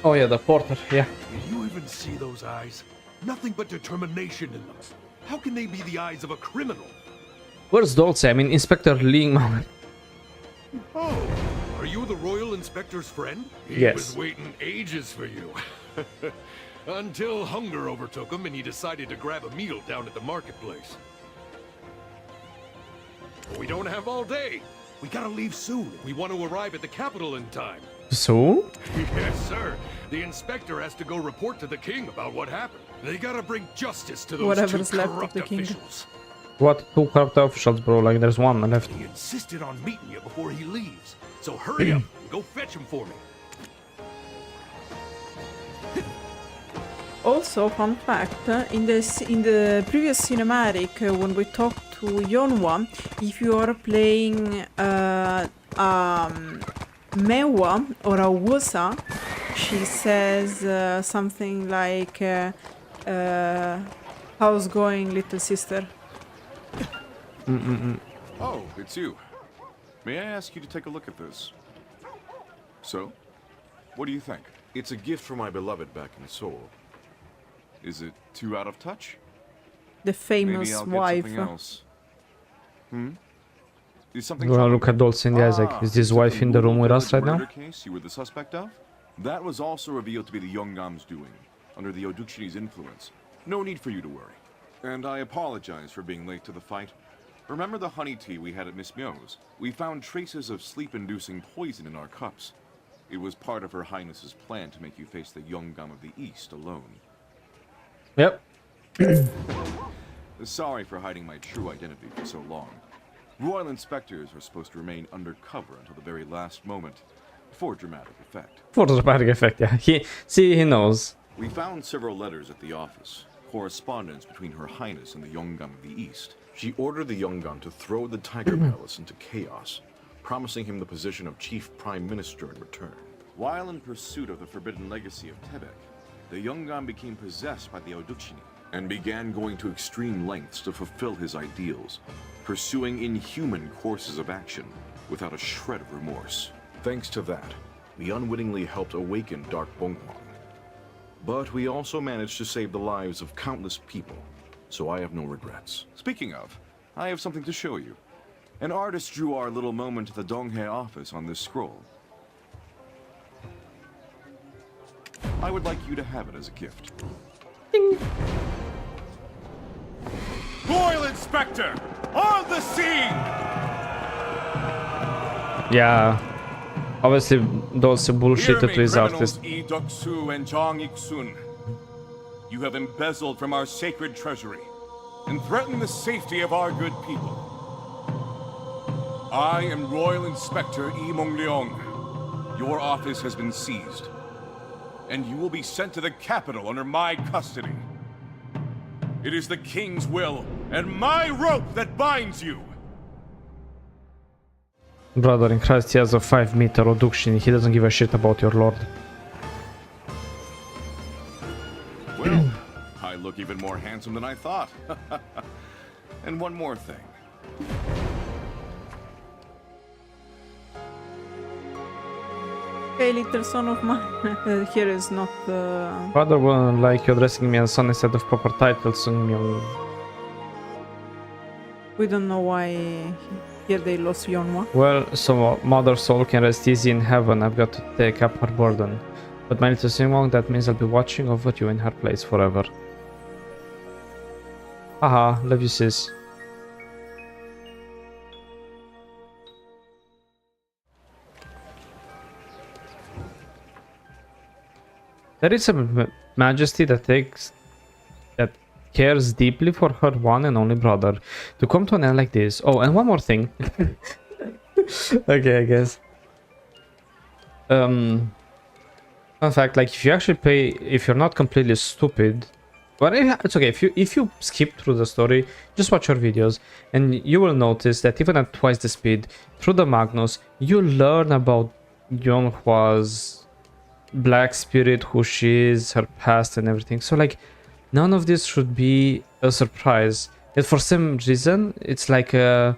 Oh yeah, the porter, yeah. Did you even see those eyes? Nothing but determination in them. How can they be the eyes of a criminal? Where's Dolce? I mean, Inspector Ling. Oh, are you the Royal Inspector's friend? He Yes. was waiting ages for you. Until hunger overtook him and he decided to grab a meal down at the marketplace. We don't have all day. We gotta leave soon if we want to arrive at the capital in time. So? Yes, sir. The inspector has to go report to the king about what happened. They gotta bring justice to those Whatever's two left of corrupt the king. officials. What? Two corrupt officials, bro? Like, there's one left. He insisted on meeting you before he leaves. So hurry up and go fetch him for me. Also, fun fact, in the previous cinematic, when we talked to Yonhwa, if you are playing Mewa or a Wusa, she says something like, how's going, little sister? Oh, it's you. May I ask you to take a look at this? So? What do you think? It's a gift from my beloved back in Seoul. Is it too out of touch? The famous Maybe I'll get wife. something else. Is something You wanna troubling look at you? Dolce in the eyes, like, is this wife in the room with us right now? Murder case you were the suspect of? That was also revealed to be the Yongam's doing, under the Oduksini's influence. No need for you to worry. And I apologize for being late to the fight. Remember the honey tea we had at Miss Myo's? We found traces of sleep-inducing poison in our cups. It was part of Her Highness's plan to make you face the Yongam of the East alone. Yep. Sorry for hiding my true identity for so long. Royal inspectors are supposed to remain undercover until the very last moment, for dramatic effect. For dramatic effect, yeah. He knows. We found several letters at the office, correspondence between Her Highness and the Yongam of the East. She ordered the Yongan to throw the Tiger Palace into chaos, promising him the position of Chief Prime Minister in return. While in pursuit of the forbidden legacy of Tebek, the Yongam became possessed by the Oduksini And began going to extreme lengths to fulfill his ideals, pursuing inhuman courses of action without a shred of remorse. Thanks to that, we unwittingly helped awaken Dark Bonghwang. But we also managed to save the lives of countless people, so I have no regrets. Speaking of, I have something to show you. An artist drew our little moment at the Donghae office on this scroll. I would like you to have it as a gift. Ding. Royal Inspector, on the scene! Yeah. Obviously, those bullshitted with artists. Doksu and Iksun. You have embezzled from our sacred treasury and threatened the safety of our good people. I am Royal Inspector Mongleong. Your office has been seized, and you will be sent to the capital under my custody. It is the king's will and my rope that binds you. Brother in Christ, he has a 5-meter Oduksini. He doesn't give a shit about your lord. Well, I look even more handsome than I thought. And one more thing. Hey, little son of mine. Here is not. Father wouldn't like you addressing me as son instead of proper titles. We don't know why here they lost Yonhwa. Well, so Mother Soul can rest easy in heaven. I've got to take up her burden. But my little Singwong, that means I'll be watching over you in her place forever. Haha, love you, sis. There is a majesty that cares deeply for her one and only brother. To come to an end like this. Oh, and one more thing. Okay, I guess. Fun fact, like if you actually pay, if you're not completely stupid, but it's okay. If you skip through the story, just watch your videos, and you will notice that even at twice the speed, through the Magnus, you learn about Yonhwa's black spirit, who she is, her past, and everything. So like, none of this should be a surprise. And for some reason, it's like a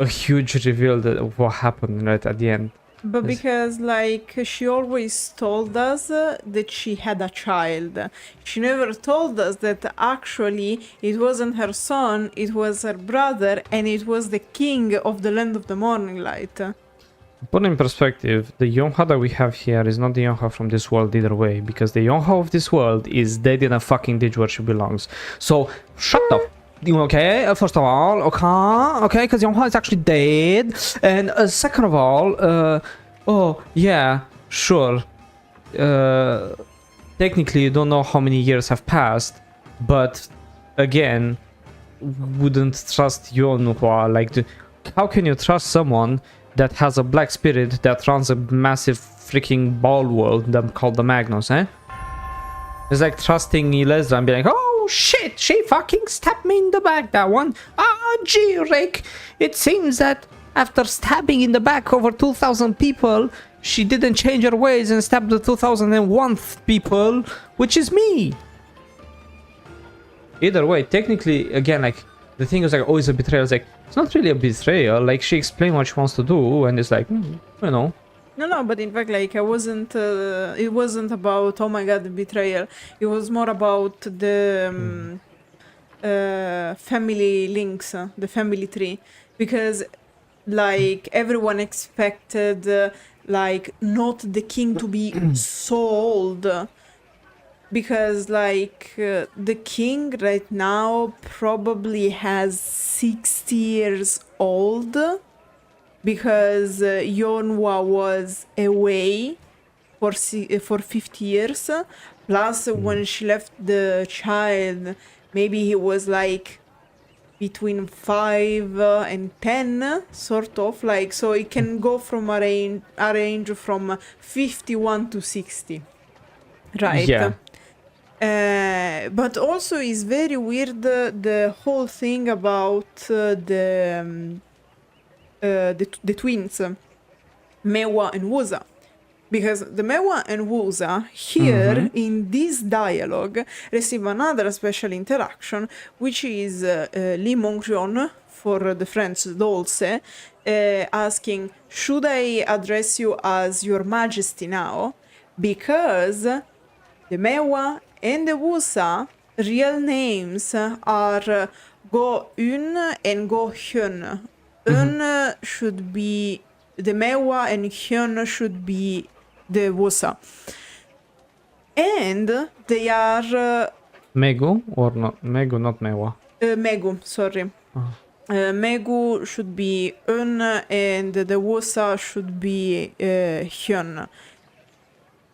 huge reveal of what happened right at the end. But because, like, she always told us that she had a child. She never told us that actually it wasn't her son, it was her brother, and it was the king of the land of the morning light. Put in perspective, the Yonhwa that we have here is not the Yonhwa from this world either way, because the Yonhwa of this world is dead in a fucking ditch where she belongs. So, shut up! Okay, first of all, okay, because Yonhwa is actually dead, and second of all, oh, yeah, sure, technically you don't know how many years have passed, but, again, wouldn't trust Yonhwa, like, how can you trust someone that has a black spirit that runs a massive freaking ball world called the Magnus, eh? It's like trusting Ilesra and being like, oh shit, she fucking stabbed me in the back, that one. Ah, gee, Rick, it seems that after stabbing in the back over 2,000 people, she didn't change her ways and stabbed the 2001th people, which is me. Either way, technically, again, like, the thing is like, oh, it's a betrayal. It's like, it's not really a betrayal. Like, she explained what she wants to do, and it's like, you know. No, but in fact, like, I wasn't, it wasn't about, oh my god, the betrayal. It was more about the family links, the family tree. Because, like, everyone expected, like, not the king to be so old. Because, like, the king right now probably has 60 years old. Because Yonhwa was away for 50 years. Plus, when she left the child, maybe he was like between 5 and 10, sort of. Like, so it can go from a range from 51 to 60. Right? Yeah. But also it's very weird the whole thing about the twins, Mewa and Wusa. Because the Mewa and Wusa here in this dialogue receive another special interaction, which is Li Mongjion, for the French Dolce, asking, should I address you as Your Majesty now? Because the Mewa and the Wusa real names are Go Un and Go Hyun. Un should be the Mewa and Hyun should be the Wosa. And they are Megu or not? Megu, not Mewa. Megu, sorry. Megu should be Un and the Wosa should be Hyun.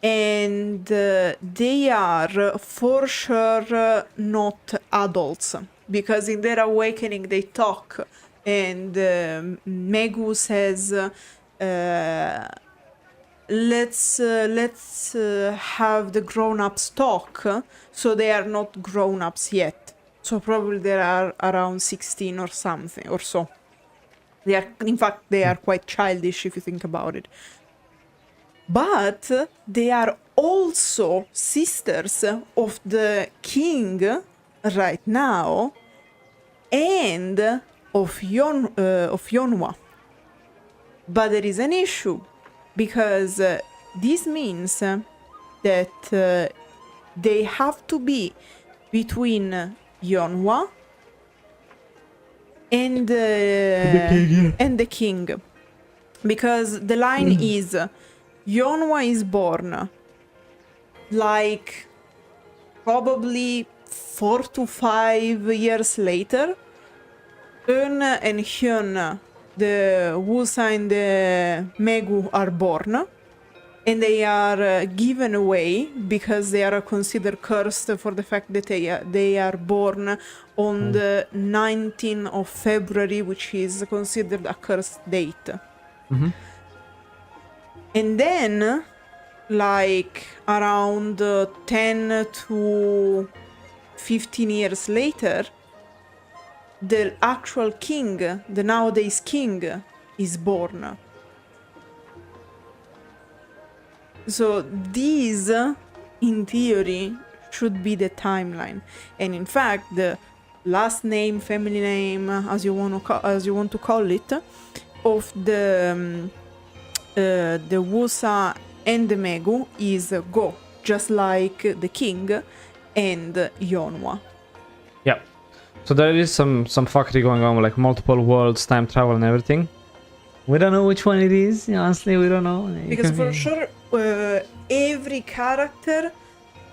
And they are for sure not adults because in their awakening they talk and Megu says let's have the grown-ups talk, so they are not grown-ups yet, so probably they are around 16 or something or so. They are, in fact, they are quite childish if you think about it. But they are also sisters of the king right now and of Yonhwa. But there is an issue because this means that they have to be between Yonhwa and the king. Because the line is Yonhwa is born like probably 4 to 5 years later. Eun and Hyun, the Wusa and the Megu, are born. And they are given away because they are considered cursed for the fact that they are born on the 19th of February, which is considered a cursed date. And then, like around 10 to 15 years later, the actual king, the nowadays king, is born. So these, in theory, should be the timeline. And in fact, the last name, family name, as you want to call it, of the Wusa and the Megu is Go, just like the king and Yonhwa. Yeah. So there is some fuckery going on, like multiple worlds, time travel and everything. We don't know which one it is, honestly, we don't know. Because for sure, every character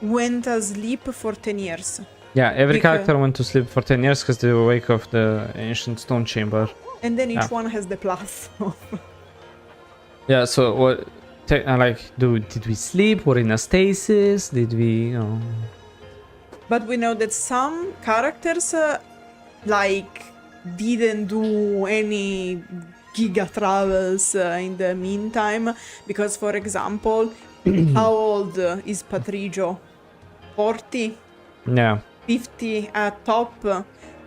went asleep for 10 years. Yeah, every character went to sleep for 10 years because they wake of the ancient stone chamber. And then each one has the plus. Yeah, so what, like, did we sleep? Were in a stasis? Did we, you know... But we know that some characters, like, didn't do any giga travels in the meantime, because, for example, how old is Patricio? 40? Yeah. 50 at top?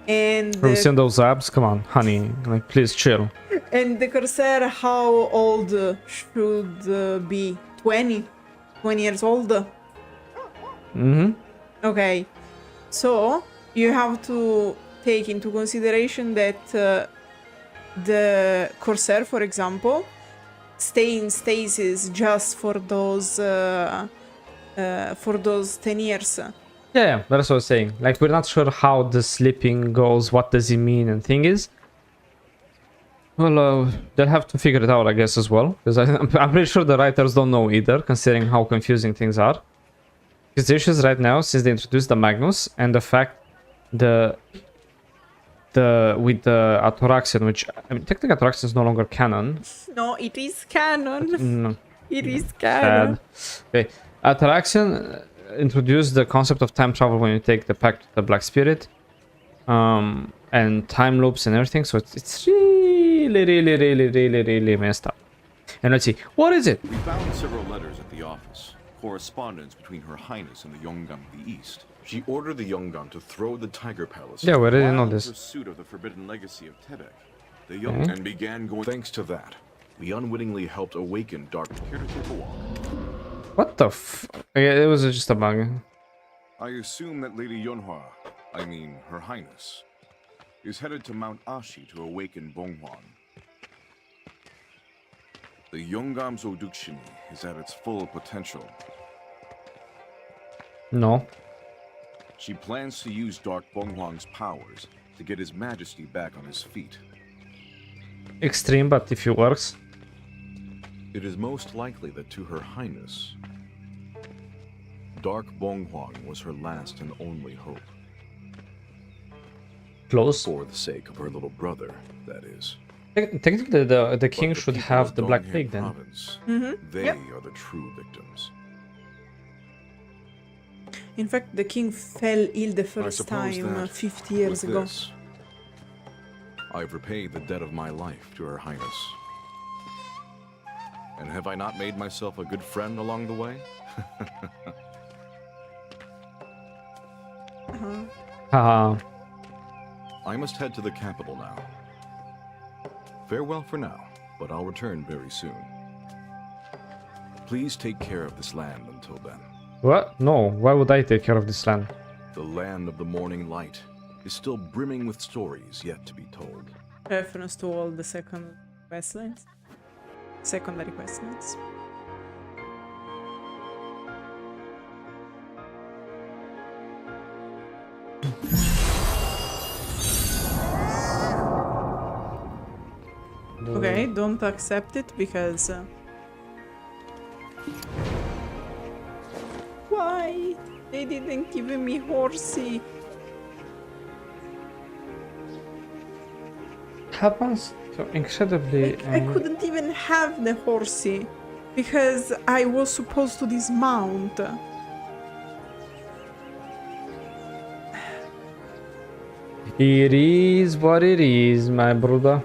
And Have you seen those abs? Come on, honey, like, please chill. And the Corsair, how old should be? 20 years old? Okay, so you have to take into consideration that the Corsair, for example, stay in stasis just for those 10 years. Yeah, that's what I was saying. Like, we're not sure how the sleeping goes, what does it mean, and thing is. Well, they'll have to figure it out, I guess, as well. Because I'm pretty sure the writers don't know either, considering how confusing things are. Because the issues right now, since they introduced the Magnus, and the fact with the Atoraxian, which, I mean, technically Atoraxian is no longer canon. No, it is canon. No. It is canon. Okay, Atoraxian introduced the concept of time travel when you take the pact with the Black Spirit, and time loops and everything. So it's really messed up. And let's see, what is it? We found several letters at the office, correspondence between Her Highness and the Yonggam of the East. She ordered the Yonggam to throw the Tiger Palace. Yeah, we already know this. In pursuit of the forbidden legacy of Tebek. The Yonggam began going. Thanks to that, we unwittingly helped awaken Dark. Care to take a walk? What the f? Okay, it was just a bug. I assume that Lady Yonhwa, Her Highness, is headed to Mount Ashi to awaken Bonghwan. The Yonggam's She plans to use Dark Bonghwang's powers to get His Majesty back on his feet. Extreme, but if it works. It is most likely that to Her Highness, Dark Bonghwang was her last and only hope. Close. For the sake of her little brother, that is. Technically, the king But should people have of the Black Donghae Plague then. Province, they Yep. are the true victims. In fact, the king fell ill the I first suppose time that 50 years with ago. this, I've repaid the debt of my life to Her Highness. And have I not made myself a good friend along the way? Haha. I must head to the capital now. Farewell for now, but I'll return very soon. Please take care of this land until then. What? No, why would I take care of this land? The land of the morning light is still brimming with stories yet to be told. Reference to all the secondary questlines. Okay, don't accept it because... Why? They didn't give me horsey. Happens so incredibly. I couldn't even have the horsey because I was supposed to dismount. It is what it is, my brother.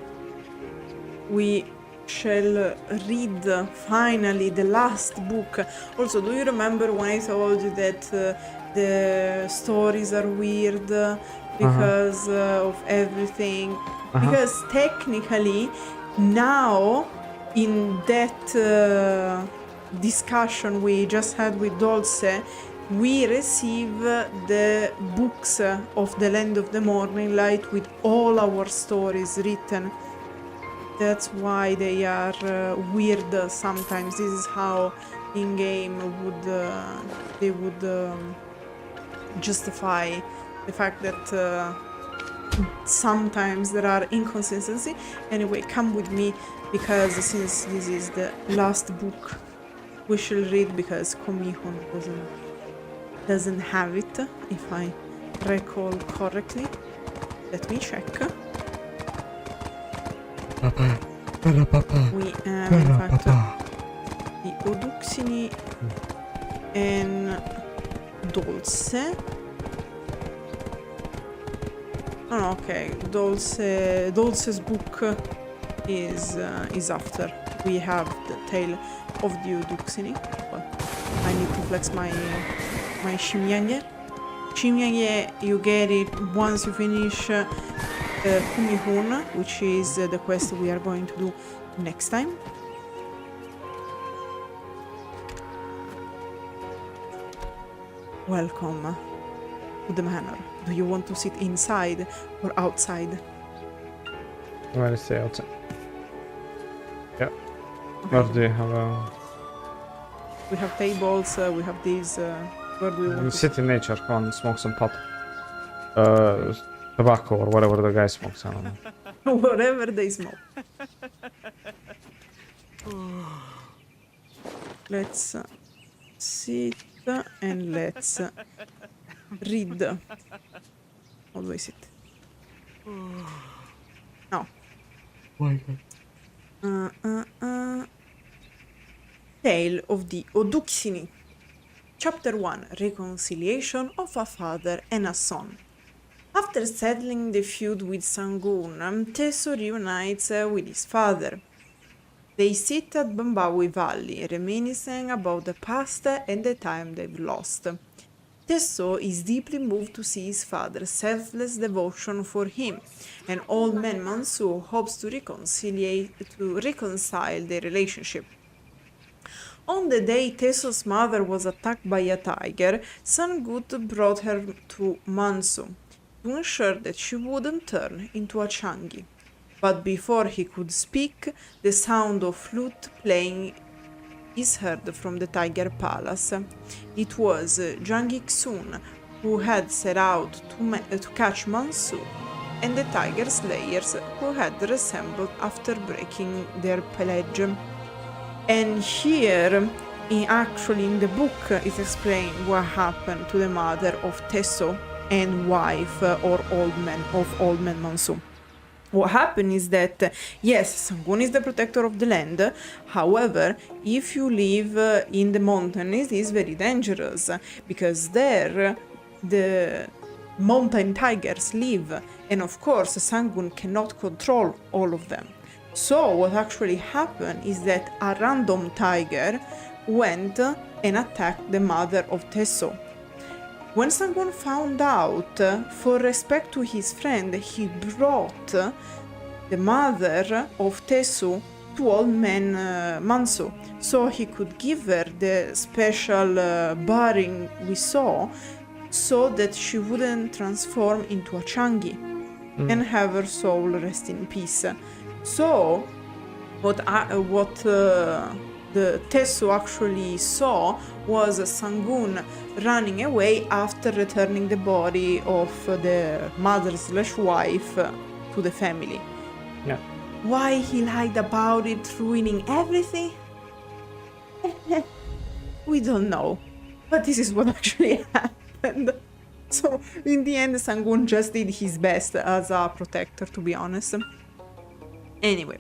We shall read finally the last book. Also, do you remember when I told you that the stories are weird because of everything? Because technically now in that discussion we just had with Dulce, we receive the books of the Land of the Morning Light with all our stories written. That's why they are weird sometimes. This is how in-game they would justify the fact that sometimes there are inconsistency. Anyway, come with me because since this is the last book we shall read, because Komihon doesn't have it, if I recall correctly. Let me check. We have in fact the Oduksini and Dulce. Oh, okay. Dulce's book is after. We have the Tale of the Oduksini. Well, I need to flex my Shimyange. Shimyange, you get it once you finish Kumihun, which is the quest we are going to do next time. Welcome to the manor. Do you want to sit inside or outside? I'm gonna stay outside. Yeah. Where do you have a... We have tables, we have these, where do we want to sit in nature, come on, smoke some pot. Tobacco or whatever the guy smokes, I don't know. whatever they smoke. Let's sit and let's read. How do I sit? No. Tale of the Oduksini. Chapter 1. Reconciliation of a father and a son. After settling the feud with Sangoon, Teso reunites with his father. They sit at Bambawi Valley, reminiscing about the past and the time they've lost. Teso is deeply moved to see his father's selfless devotion for him, and old man Mansu hopes to reconcile their relationship. On the day Teso's mother was attacked by a tiger, Sangoon brought her to Mansu to ensure that she wouldn't turn into a Changi. But before he could speak, the sound of flute playing is heard from the Tiger Palace. It was Jangik-sun who had set out to catch Mansu, and the tiger slayers who had reassembled after breaking their pledge. And here, in the book, it explains what happened to the mother of Teso and wife or old man Mansu. What happened is that, yes, Sangoon is the protector of the land. However, if you live in the mountains, it is very dangerous, because there the mountain tigers live, and of course Sangoon cannot control all of them. So what actually happened is that a random tiger went and attacked the mother of Teso. When Sangoon found out, for respect to his friend, he brought the mother of Tesu to old man Mansu, so he could give her the special burying we saw, so that she wouldn't transform into a Changi and have her soul rest in peace. So what the Tesu actually saw was Sangoon running away after returning the body of the mother/wife to the family. Yeah. Why he lied about it, ruining everything? We don't know. But this is what actually happened. So in the end, Sangoon just did his best as a protector, to be honest. Anyway.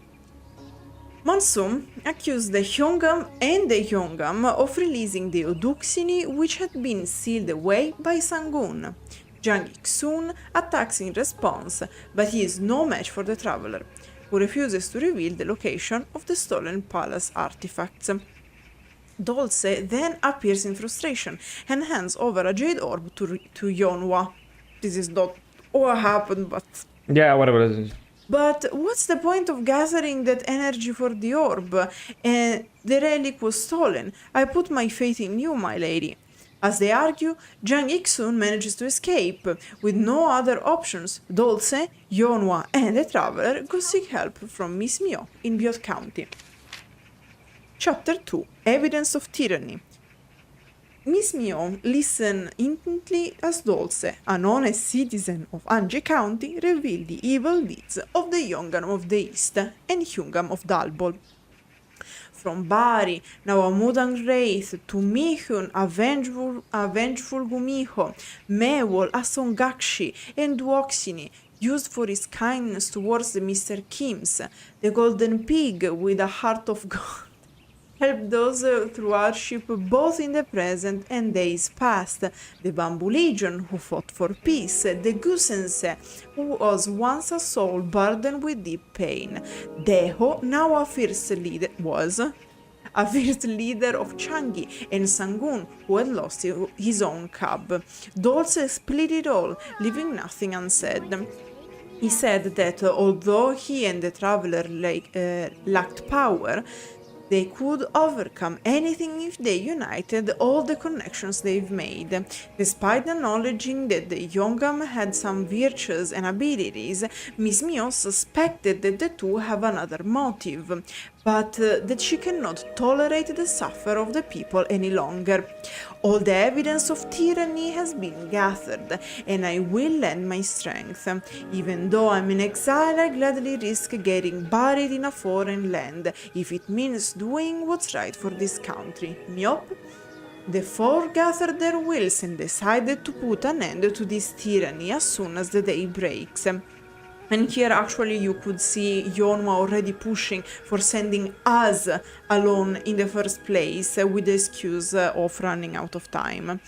Mansu accused the Hyongam and the Yongam of releasing the Oduksini, which had been sealed away by Sangoon. Jang Ik-soon attacks in response, but he is no match for the traveler, who refuses to reveal the location of the stolen palace artifacts. Dolce then appears in frustration and hands over a jade orb to Yeonhwa. This is not what happened, but... Yeah, whatever it is. But what's the point of gathering that energy for the orb? And the relic was stolen. I put my faith in you, my lady. As they argue, Jang Ik-soon manages to escape. With no other options, Dolce, Yeonhwa, and the traveler go seek help from Miss Myo in Biot County. Chapter 2. Evidence of Tyranny. Miss Myo listened intently as Dolce, an honest citizen of Anji County, revealed the evil deeds of the Yongam of the East and Hyungam of Dalbol. From Bari, now a Mudang Wraith, to Mihun, a vengeful Gumiho, Mewol, a Songakshi, and Duoksini, used for his kindness towards the Mr. Kims, the Golden Pig with a heart of gold. Helped those through hardship both in the present and days past, the Bamboo Legion, who fought for peace, the Gusense, who was once a soul burdened with deep pain, Deho, now a fierce leader of Changi, and Sangoon, who had lost his own cub. Dolce split it all, leaving nothing unsaid. He said that although he and the traveler lacked power, they could overcome anything if they united all the connections they've made. Despite acknowledging that the Yongam had some virtues and abilities, Miss Myo suspected that the two have another motive, but that she cannot tolerate the suffer of the people any longer. All the evidence of tyranny has been gathered, and I will lend my strength. Even though I'm in exile, I gladly risk getting buried in a foreign land, if it means doing what's right for this country. Myop. The four gathered their wills and decided to put an end to this tyranny as soon as the day breaks. And here actually you could see Yeonhwa already pushing for sending us alone in the first place with the excuse of running out of time.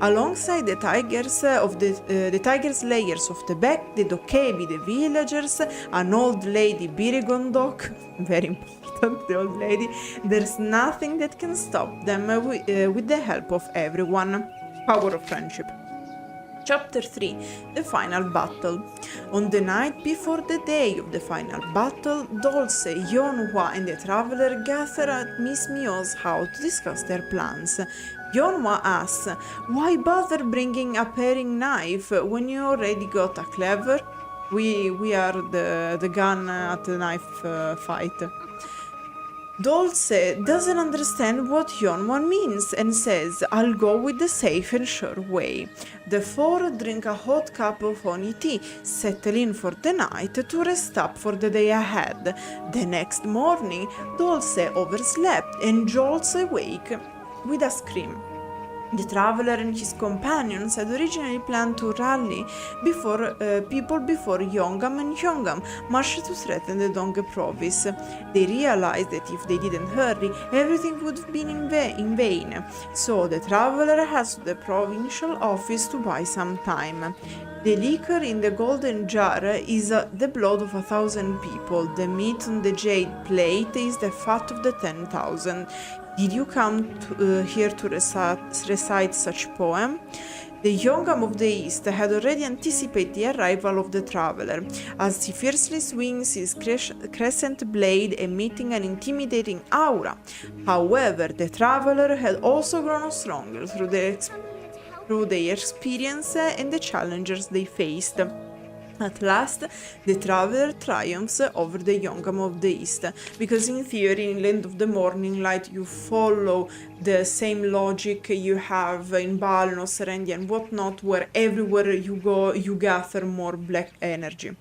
Alongside the tigers the tiger slayers of the back, the Dokebi, the villagers, an old lady Birigondok, very important, the old lady, there's nothing that can stop them with the help of everyone. Power of friendship. Chapter 3. The Final Battle. On the night before the day of the final battle, Dolce, Yeonhwa, and the traveler gather at Miss Myo's house to discuss their plans. Yeonhwa asks, why bother bringing a paring knife when you already got a cleaver? We are the gun at the knife fight. Dolce doesn't understand what Yeonwha means and says, I'll go with the safe and sure way. The four drink a hot cup of honey tea, settle in for the night to rest up for the day ahead. The next morning, Dolce overslept and jolts awake with a scream. The traveler and his companions had originally planned to rally people before Yeongam and Hyungam marched to threaten the Donghae Province. They realized that if they didn't hurry, everything would have been in vain. So the traveler heads to the provincial office to buy some time. The liquor in the golden jar is the blood of 1,000 people. The meat on the jade plate is the fat of the 10,000. Did you come here to recite such poem? The Yeongam of the East had already anticipated the arrival of the traveler, as he fiercely swings his crescent blade, emitting an intimidating aura. However, the traveler had also grown stronger through their experience and the challenges they faced. At last, the traveler triumphs over the Yeongam of the East, because in theory, in Land of the Morning Light, you follow the same logic you have in Balno, Serendi, and whatnot, where everywhere you go, you gather more black energy.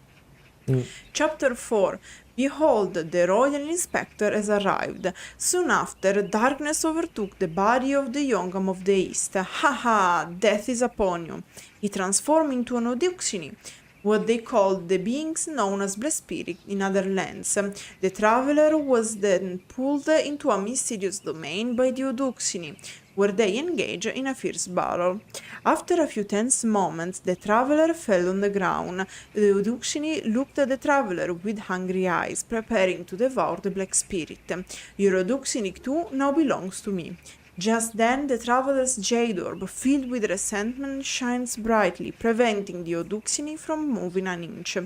Chapter 4. Behold, the royal inspector has arrived. Soon after, darkness overtook the body of the Yeongam of the East. Ha! Death is upon you. He transformed into an Oduksini, what they called the beings known as Black Spirit in other lands. The traveler was then pulled into a mysterious domain by the Oduksini, where they engage in a fierce battle. After a few tense moments, the traveler fell on the ground. The Oduksini looked at the traveler with hungry eyes, preparing to devour the Black Spirit. Your Oduksini too now belongs to me. Just then, the traveler's jade orb, filled with resentment, shines brightly, preventing the Oduksini from moving an inch.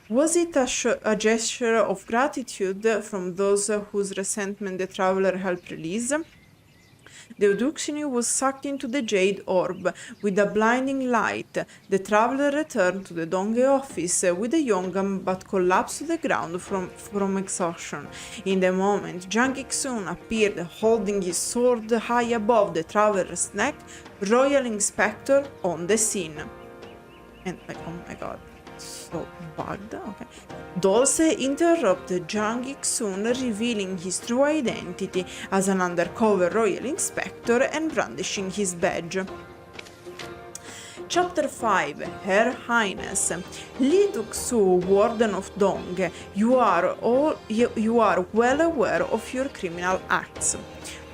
Was it a gesture of gratitude from those whose resentment the traveler helped release? The Oduksini was sucked into the jade orb with a blinding light. The traveler returned to the Donghae office with the Yeongam but collapsed to the ground from exhaustion. In the moment, Jang Ik-soon appeared holding his sword high above the traveler's neck, royal inspector on the scene. And oh my god, so bugged. Okay. Dolce interrupted Jang Ik-soon, revealing his true identity as an undercover royal inspector and brandishing his badge. Chapter 5. Her Highness. Lee Duk-soo, Warden of Donghae, you are well aware of your criminal acts.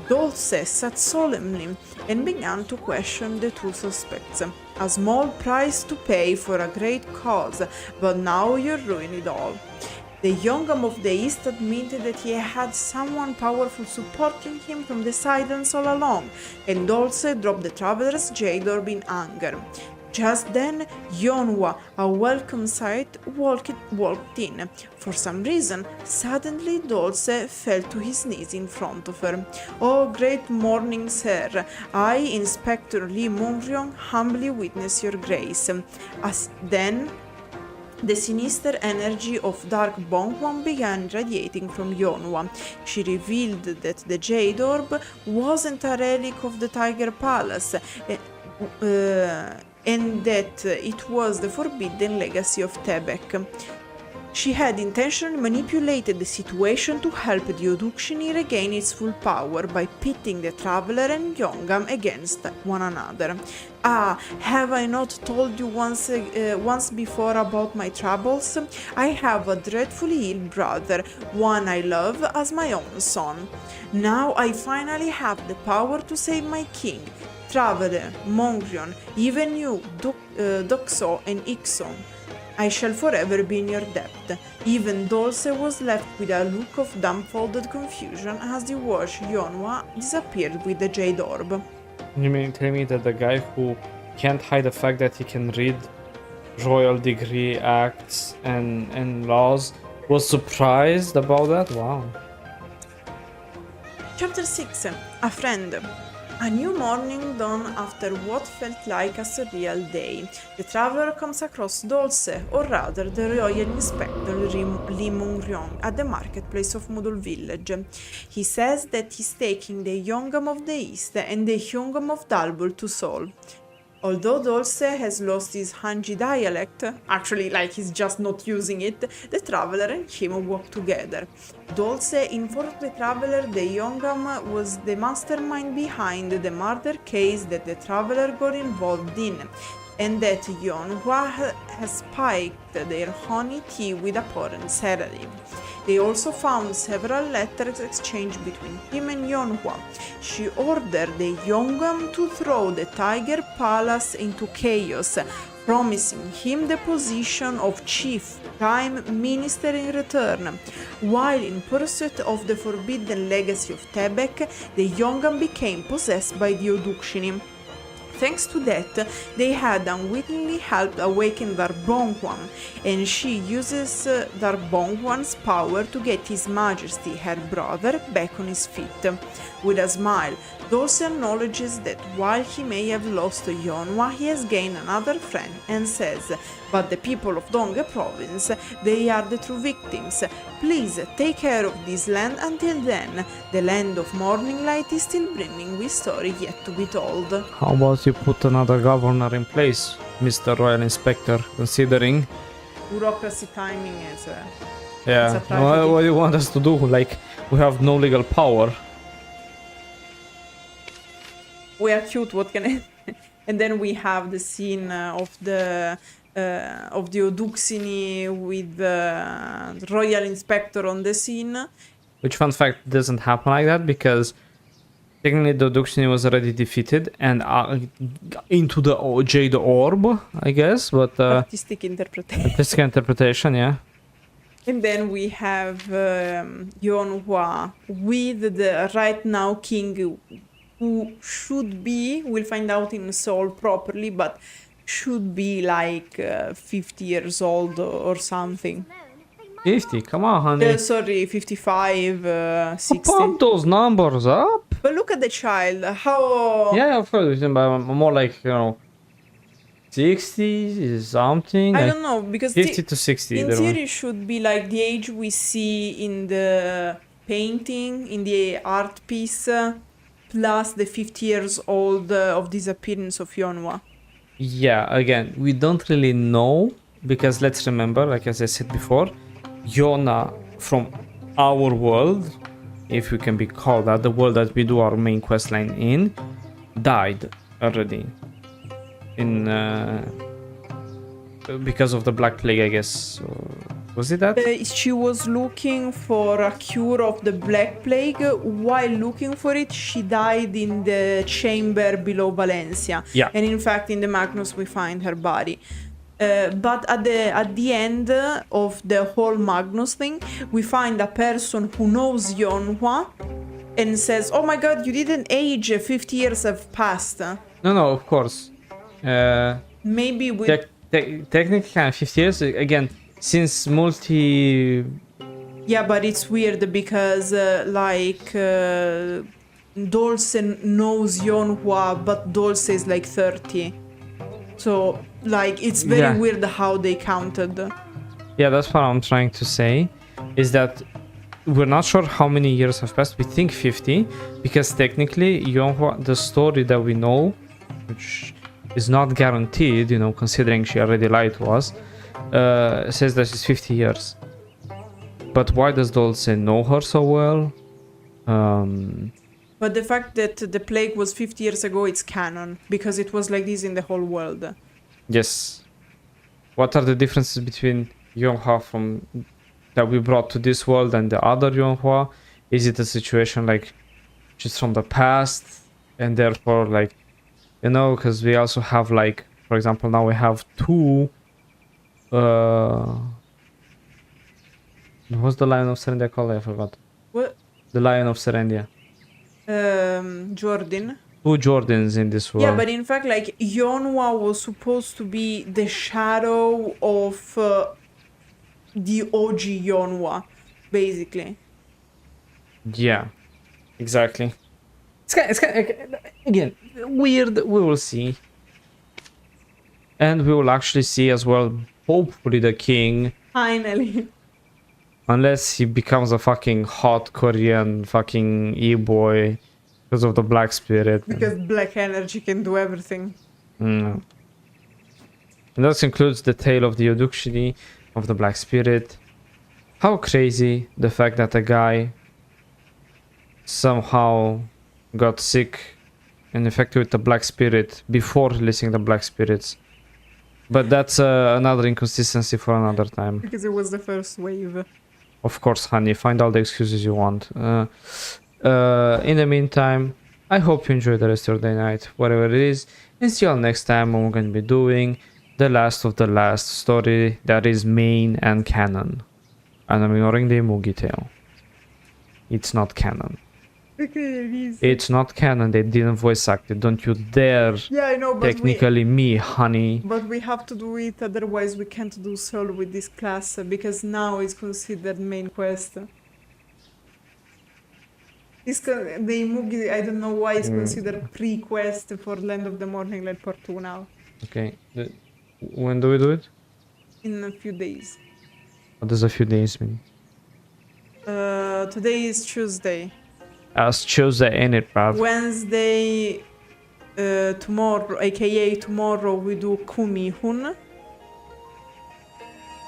Dolce sat solemnly and began to question the two suspects. A small price to pay for a great cause, but now you ruin it all. The Yeongam of the East admitted that he had someone powerful supporting him from the silence all along, and Dolce dropped the traveler's jade orb in anger. Just then, Yeonwha, a welcome sight, walked in. For some reason, suddenly Dolce fell to his knees in front of her. Oh, great morning, sir. I, Inspector Lee Moon-ryong, humbly witness your grace. Then, the sinister energy of Dark Bonghwan began radiating from Yeonwha. She revealed that the jade orb wasn't a relic of the Tiger Palace, and that it was the forbidden legacy of Tebek. She had intentionally manipulated the situation to help the Oduksini regain its full power by pitting the traveler and Yeongam against one another. Ah, have I not told you once before about my troubles? I have a dreadfully ill brother, one I love as my own son. Now I finally have the power to save my king. Traveler, Mongryon, even you, Dokso and Ikson. I shall forever be in your debt. Even Dolce was left with a look of dumbfounded confusion as he watched Yeonwha disappear with the jade orb. You mean tell me that the guy who can't hide the fact that he can read royal degree acts and laws was surprised about that? Wow. Chapter 6. A friend. A new morning dawned after what felt like a surreal day. The traveler comes across Dolce, or rather the royal inspector Lee Mung-ryong, at the marketplace of Mudul village. He says that he's taking the Yongam of the East and the Hyungam of Dalbul to Seoul. Although Dolce has lost his Hanji dialect, actually like he's just not using it, the traveler and him walk together. Dolce informed the traveler the Yongam was the mastermind behind the murder case that the traveler got involved in, and that Yeonhwa has spiked their honey tea with a potent sedative. They also found several letters exchanged between him and Yeonhwa. She ordered the Yongam to throw the Tiger Palace into chaos, promising him the position of chief prime minister in return. While in pursuit of the forbidden legacy of Tebek, the Yongam became possessed by the Oduksini. Thanks to that, they had unwittingly helped awaken Darbonghwan, and she uses Darbonghwan's power to get His Majesty, her brother, back on his feet. With a smile, Dosa acknowledges that while he may have lost Yeonhwa, he has gained another friend, and says, "But the people of Donghae Province, they are the true victims. Please take care of this land until then. The land of morning light is still brimming with stories yet to be told." How about you put another governor in place, Mr. Royal Inspector, considering... Bureaucracy timing is Yeah, what do you want us to do? Like, we have no legal power. We are cute, what can I... And then we have the scene of the Oduksini with the royal inspector on the scene. Which, fun fact, doesn't happen like that, because technically the Oduksini was already defeated and into the Jade Orb, I guess, but... Artistic interpretation. Artistic interpretation, yeah. And then we have Yeonhwa with the right now king, who should be, we'll find out in Seoul properly, but should be like 50 years old or something. 50, come on, honey. Sorry, 55, 60. Pump those numbers up. But look at the child, how... Yeah, of course, but more like, you know, 60 something. I like don't know, because 50 to 60. in theory should be like the age we see in the painting, in the art piece, plus the 50 years old of disappearance of Yeonhwa. Yeah, again, we don't really know, because let's remember, like as I said before, Yona from our world, if we can be called that, the world that we do our main quest line in, died already in because of the Black Plague, I guess. Was it that? She was looking for a cure of the Black Plague. While looking for it, she died in the chamber below Valencia. Yeah. And in fact, in the Magnus, we find her body. But at the end of the whole Magnus thing, we find a person who knows Yeonhwa and says, "Oh my god, you didn't age, 50 years have passed." No, of course. Maybe with... Technically, 50 years, again, since multi... Yeah, but it's weird because, Dolce knows Yeonhwa, but Dolce is like 30. So, like, it's very weird how they counted. Yeah, that's what I'm trying to say, is that we're not sure how many years have passed. We think 50, because technically, Yeonhwa, the story that we know, which is not guaranteed, you know, considering she already lied to us, says that she's 50 years. But why does Dolce know her so well? But the fact that the plague was 50 years ago, it's canon, because it was like this in the whole world. Yes. What are the differences between Yeonhwa from that we brought to this world and the other Yeonhwa? Is it a situation like she's from the past and therefore, like, you know, because we also have, like, for example, now we have two what's the Lion of Serendia called? I forgot. What? The Lion of Serendia. Jordan. Two Jordans in this world. Yeah, but in fact, like, Yeonhwa was supposed to be the shadow of the OG Yeonhwa, basically. Yeah, exactly. It's kind of, Again, weird, we will see. And we will actually see as well, hopefully, the king. Finally. Unless he becomes a fucking hot Korean fucking e-boy because of the black spirit. Because black energy can do everything. And that includes the tale of the Oduksini, of the black spirit. How crazy the fact that a guy somehow got sick and infected with the black spirit before releasing the black spirits. But that's another inconsistency for another time. Because it was the first wave. Of course, honey, find all the excuses you want. In the meantime, I hope you enjoy the rest of the night, whatever it is. And see you all next time when we're going to be doing the last of the last story that is main and canon. And I'm ignoring the Mugi tale. It's not canon. It's not canon, they didn't voice act it. Don't you dare. Yeah, I know, but technically me, honey. But we have to do it, otherwise we can't do solo with this class, because now it's considered main quest. The Mugi, I don't know why it's considered pre-quest for Land of the Morning Light Part 2 now. Okay, when do we do it? In a few days. What does a few days mean? Today is Tuesday. As Tuesday in it, bruv. Wednesday, tomorrow, aka tomorrow, we do Kumi-hun.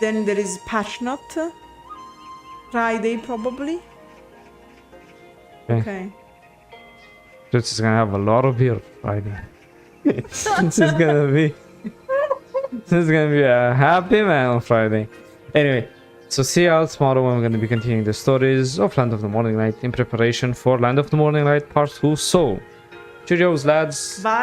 Then there is Patch Nut. Friday, probably. Okay. This is gonna have a lot of beer Friday. This is gonna be a happy man on Friday. Anyway, so see y'all tomorrow when we're gonna be continuing the stories of Land of the Morning Light in preparation for Land of the Morning Light Part 2. So, cheerios, lads. Bye.